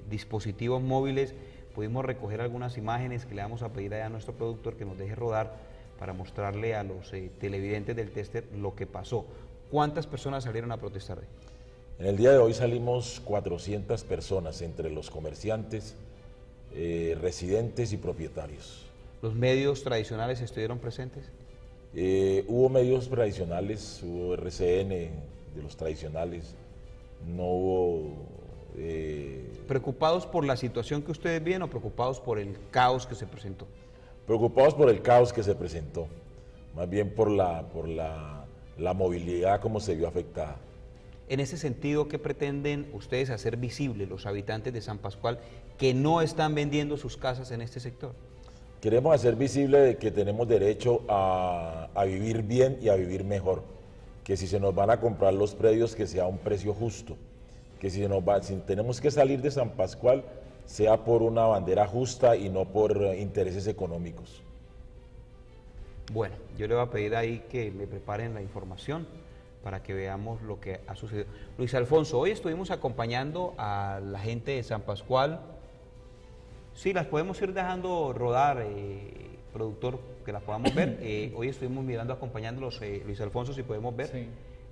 dispositivos móviles, pudimos recoger algunas imágenes que le vamos a pedir a nuestro productor que nos deje rodar para mostrarle a los televidentes del tester lo que pasó. ¿Cuántas personas salieron a protestar hoy?
En el día de hoy salimos 400 personas, entre los comerciantes, residentes y propietarios.
¿Los medios tradicionales estuvieron presentes?
Hubo medios tradicionales, hubo RCN de los tradicionales, no hubo...
¿Preocupados por la situación que ustedes viven o preocupados por el caos que se presentó?
Preocupados por el caos que se presentó, más bien por la movilidad como se vio afectada.
En ese sentido, ¿qué pretenden ustedes hacer visible los habitantes de San Pascual que no están vendiendo sus casas en este sector?
Queremos hacer visible que tenemos derecho a vivir bien y a vivir mejor, que si se nos van a comprar los predios que sea a un precio justo, que si tenemos que salir de San Pascual sea por una bandera justa y no por intereses económicos.
Bueno, yo le voy a pedir ahí que me preparen la información para que veamos lo que ha sucedido. Luis Alfonso, hoy estuvimos acompañando a la gente de San Pascual. Sí, las podemos ir dejando rodar, productor, que las podamos ver. Hoy estuvimos mirando, acompañándolos, Luis Alfonso, si podemos ver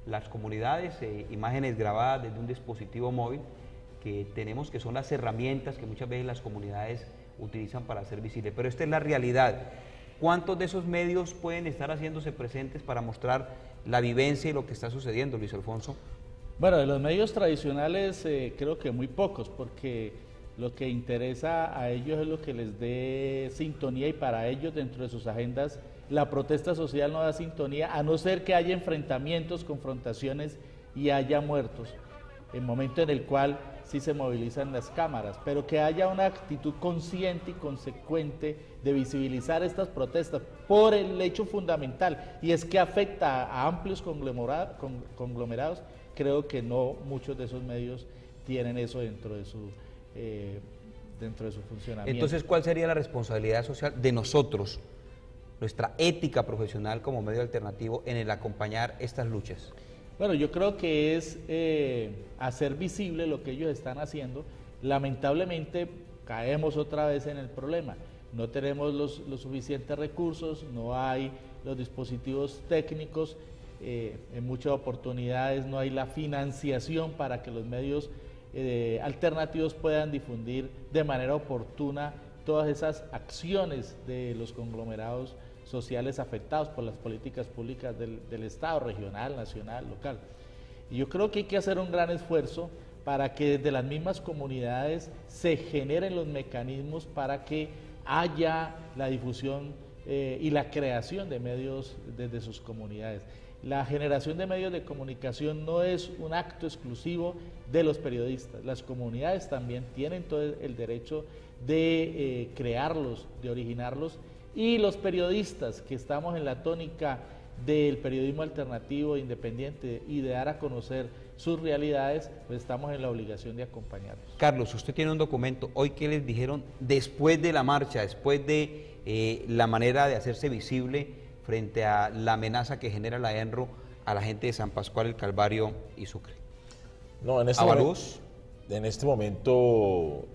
las comunidades, imágenes grabadas desde un dispositivo móvil que tenemos, que son las herramientas que muchas veces las comunidades utilizan para hacer visible. Pero esta es la realidad. ¿Cuántos de esos medios pueden estar haciéndose presentes para mostrar la vivencia y lo que está sucediendo, Luis Alfonso?
Bueno, de los medios tradicionales creo que muy pocos, porque lo que interesa a ellos es lo que les dé sintonía, y para ellos dentro de sus agendas la protesta social no da sintonía, a no ser que haya enfrentamientos, confrontaciones y haya muertos, el momento en el cual sí se movilizan las cámaras, pero que haya una actitud consciente y consecuente de visibilizar estas protestas por el hecho fundamental, y es que afecta a amplios conglomerados. Creo que no muchos de esos medios tienen eso dentro de su funcionamiento.
Entonces, ¿cuál sería la responsabilidad social de nosotros, nuestra ética profesional como medio alternativo en el acompañar estas luchas?
Bueno, yo creo que es hacer visible lo que ellos están haciendo. Lamentablemente caemos otra vez en el problema. No tenemos los suficientes recursos, no hay los dispositivos técnicos, en muchas oportunidades no hay la financiación para que los medios alternativos puedan difundir de manera oportuna todas esas acciones de los conglomerados sociales afectados por las políticas públicas del Estado, regional, nacional, local. Y yo creo que hay que hacer un gran esfuerzo para que desde las mismas comunidades se generen los mecanismos para que haya la difusión y la creación de medios desde sus comunidades. La generación de medios de comunicación no es un acto exclusivo de los periodistas. Las comunidades también tienen todo el derecho de crearlos, de originarlos, y los periodistas que estamos en la tónica del periodismo alternativo, independiente y de dar a conocer sus realidades, pues estamos en la obligación de acompañarlos.
Carlos, usted tiene un documento. Hoy, ¿qué les dijeron después de la marcha, después de la manera de hacerse visible frente a la amenaza que genera la ENRO a la gente de San Pascual, el Calvario y Sucre?
No, en este momento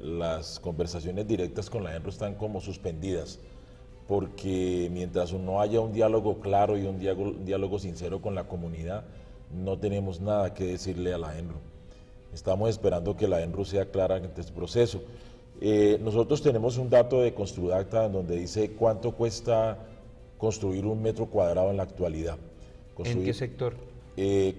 las conversaciones directas con la ENRO están como suspendidas, porque mientras no haya un diálogo claro y un diálogo sincero con la comunidad, no tenemos nada que decirle a la ENRO. Estamos esperando que la ENRO sea clara en este proceso. Nosotros tenemos un dato de Construdacta donde dice cuánto cuesta construir un metro cuadrado en la actualidad.
¿En qué sector?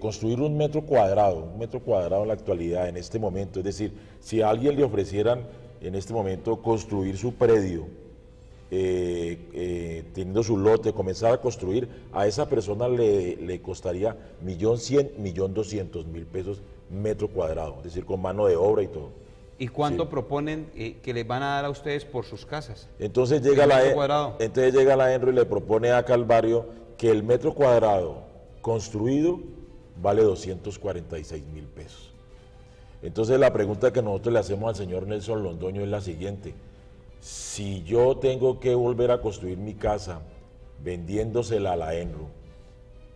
Construir un metro cuadrado en la actualidad, en este momento, es decir, si a alguien le ofrecieran en este momento construir su predio, teniendo su lote, comenzar a construir, a esa persona le costaría 1.100.000, 1.200.000 pesos metro cuadrado, es decir, con mano de obra y todo.
¿Y cuánto proponen que les van a dar a ustedes por sus casas?
Entonces llega la ENRO y le propone a Calvario que el metro cuadrado construido vale 246.000 pesos. Entonces la pregunta que nosotros le hacemos al señor Nelson Londoño es la siguiente: si yo tengo que volver a construir mi casa vendiéndosela a la ENRO,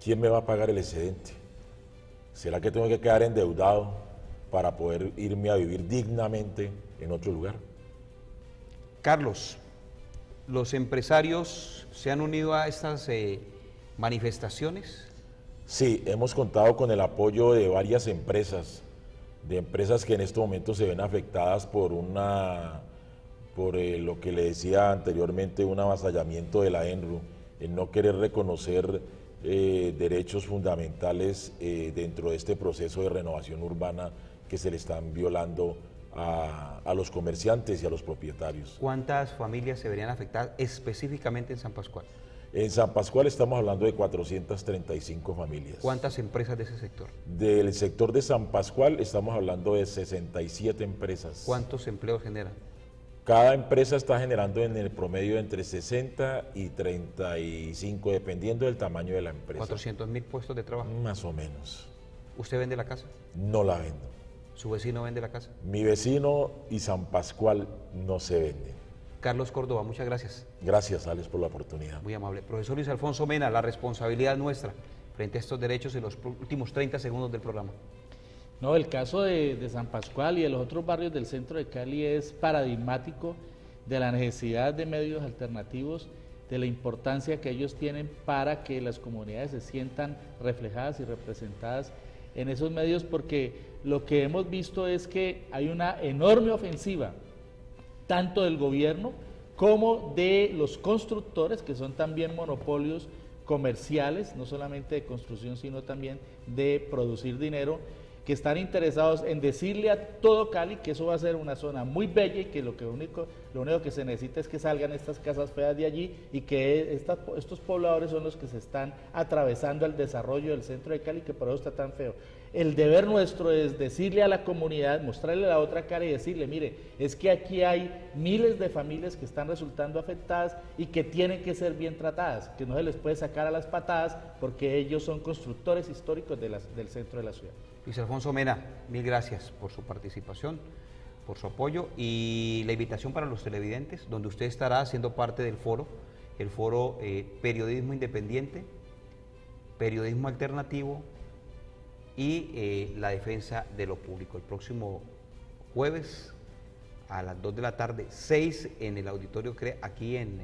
¿quién me va a pagar el excedente? ¿Será que tengo que quedar endeudado para poder irme a vivir dignamente en otro lugar?
Carlos, ¿los empresarios se han unido a estas manifestaciones?
Sí, hemos contado con el apoyo de varias empresas, que en este momento se ven afectadas por lo que le decía anteriormente, un avasallamiento de la ENRO, en no querer reconocer derechos fundamentales dentro de este proceso de renovación urbana que se le están violando a los comerciantes y a los propietarios.
¿Cuántas familias se verían afectadas específicamente en San Pascual?
En San Pascual estamos hablando de 435 familias.
¿Cuántas empresas de ese sector?
Del sector de San Pascual estamos hablando de 67 empresas.
¿Cuántos empleos generan?
Cada empresa está generando en el promedio entre 60 y 35, dependiendo del tamaño de la empresa.
¿400.000 puestos de trabajo?
Más o menos.
¿Usted vende la casa?
No la vendo.
¿Su vecino vende la casa?
Mi vecino y San Pascual no se venden.
Carlos Córdoba, muchas gracias.
Gracias, Alex, por la oportunidad.
Muy amable. Profesor Luis Alfonso Mena, la responsabilidad nuestra frente a estos derechos en los últimos 30 segundos del programa.
No, el caso de San Pascual y de los otros barrios del centro de Cali es paradigmático de la necesidad de medios alternativos, de la importancia que ellos tienen para que las comunidades se sientan reflejadas y representadas en esos medios, porque lo que hemos visto es que hay una enorme ofensiva tanto del gobierno como de los constructores, que son también monopolios comerciales, no solamente de construcción, sino también de producir dinero, que están interesados en decirle a todo Cali que eso va a ser una zona muy bella y que lo único que se necesita es que salgan estas casas feas de allí, y que estos pobladores son los que se están atravesando el desarrollo del centro de Cali, que por eso está tan feo. El deber nuestro es decirle a la comunidad, mostrarle la otra cara y decirle, mire, es que aquí hay miles de familias que están resultando afectadas y que tienen que ser bien tratadas, que no se les puede sacar a las patadas porque ellos son constructores históricos del centro de la ciudad.
Luis Alfonso Mena, mil gracias por su participación, por su apoyo, y la invitación para los televidentes, donde usted estará siendo parte del foro, el foro Periodismo Independiente, Periodismo Alternativo y la defensa de lo público. El próximo jueves a las 2 de la tarde, 6 en el Auditorio CRE, aquí en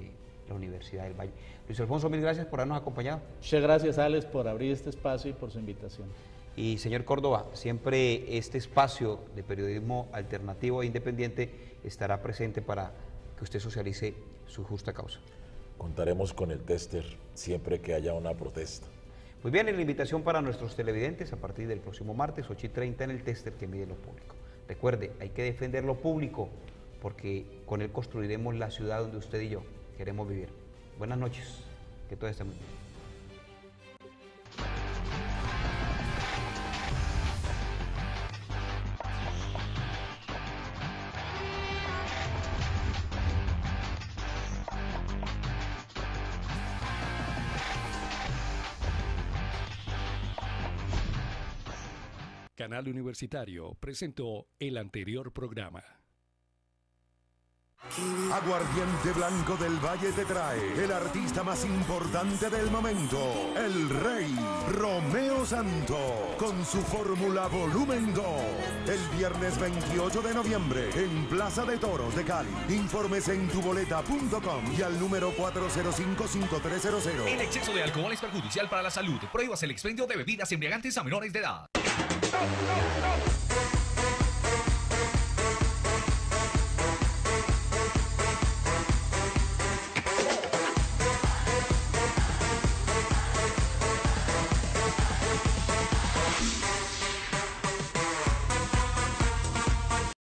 la Universidad del Valle. Luis Alfonso, mil gracias por habernos acompañado.
Muchas gracias, Alex, por abrir este espacio y por su invitación.
Y señor Córdoba, siempre este espacio de periodismo alternativo e independiente estará presente para que usted socialice su justa causa.
Contaremos con el tester siempre que haya una protesta.
Muy bien, la invitación para nuestros televidentes a partir del próximo martes 8:30 en el tester que mide lo público. Recuerde, hay que defender lo público porque con él construiremos la ciudad donde usted y yo queremos vivir. Buenas noches, que todo esté muy bien.
Canal Universitario presentó el anterior programa.
Aguardiente Blanco del Valle te trae el artista más importante del momento, el Rey Romeo Santos, con su fórmula Volumen 2, el viernes 28 de noviembre en Plaza de Toros de Cali. Informes en tuboleta.com y al número 405-5300.
El exceso de alcohol es perjudicial para la salud. Prohíbas el expendio de bebidas embriagantes a menores de edad.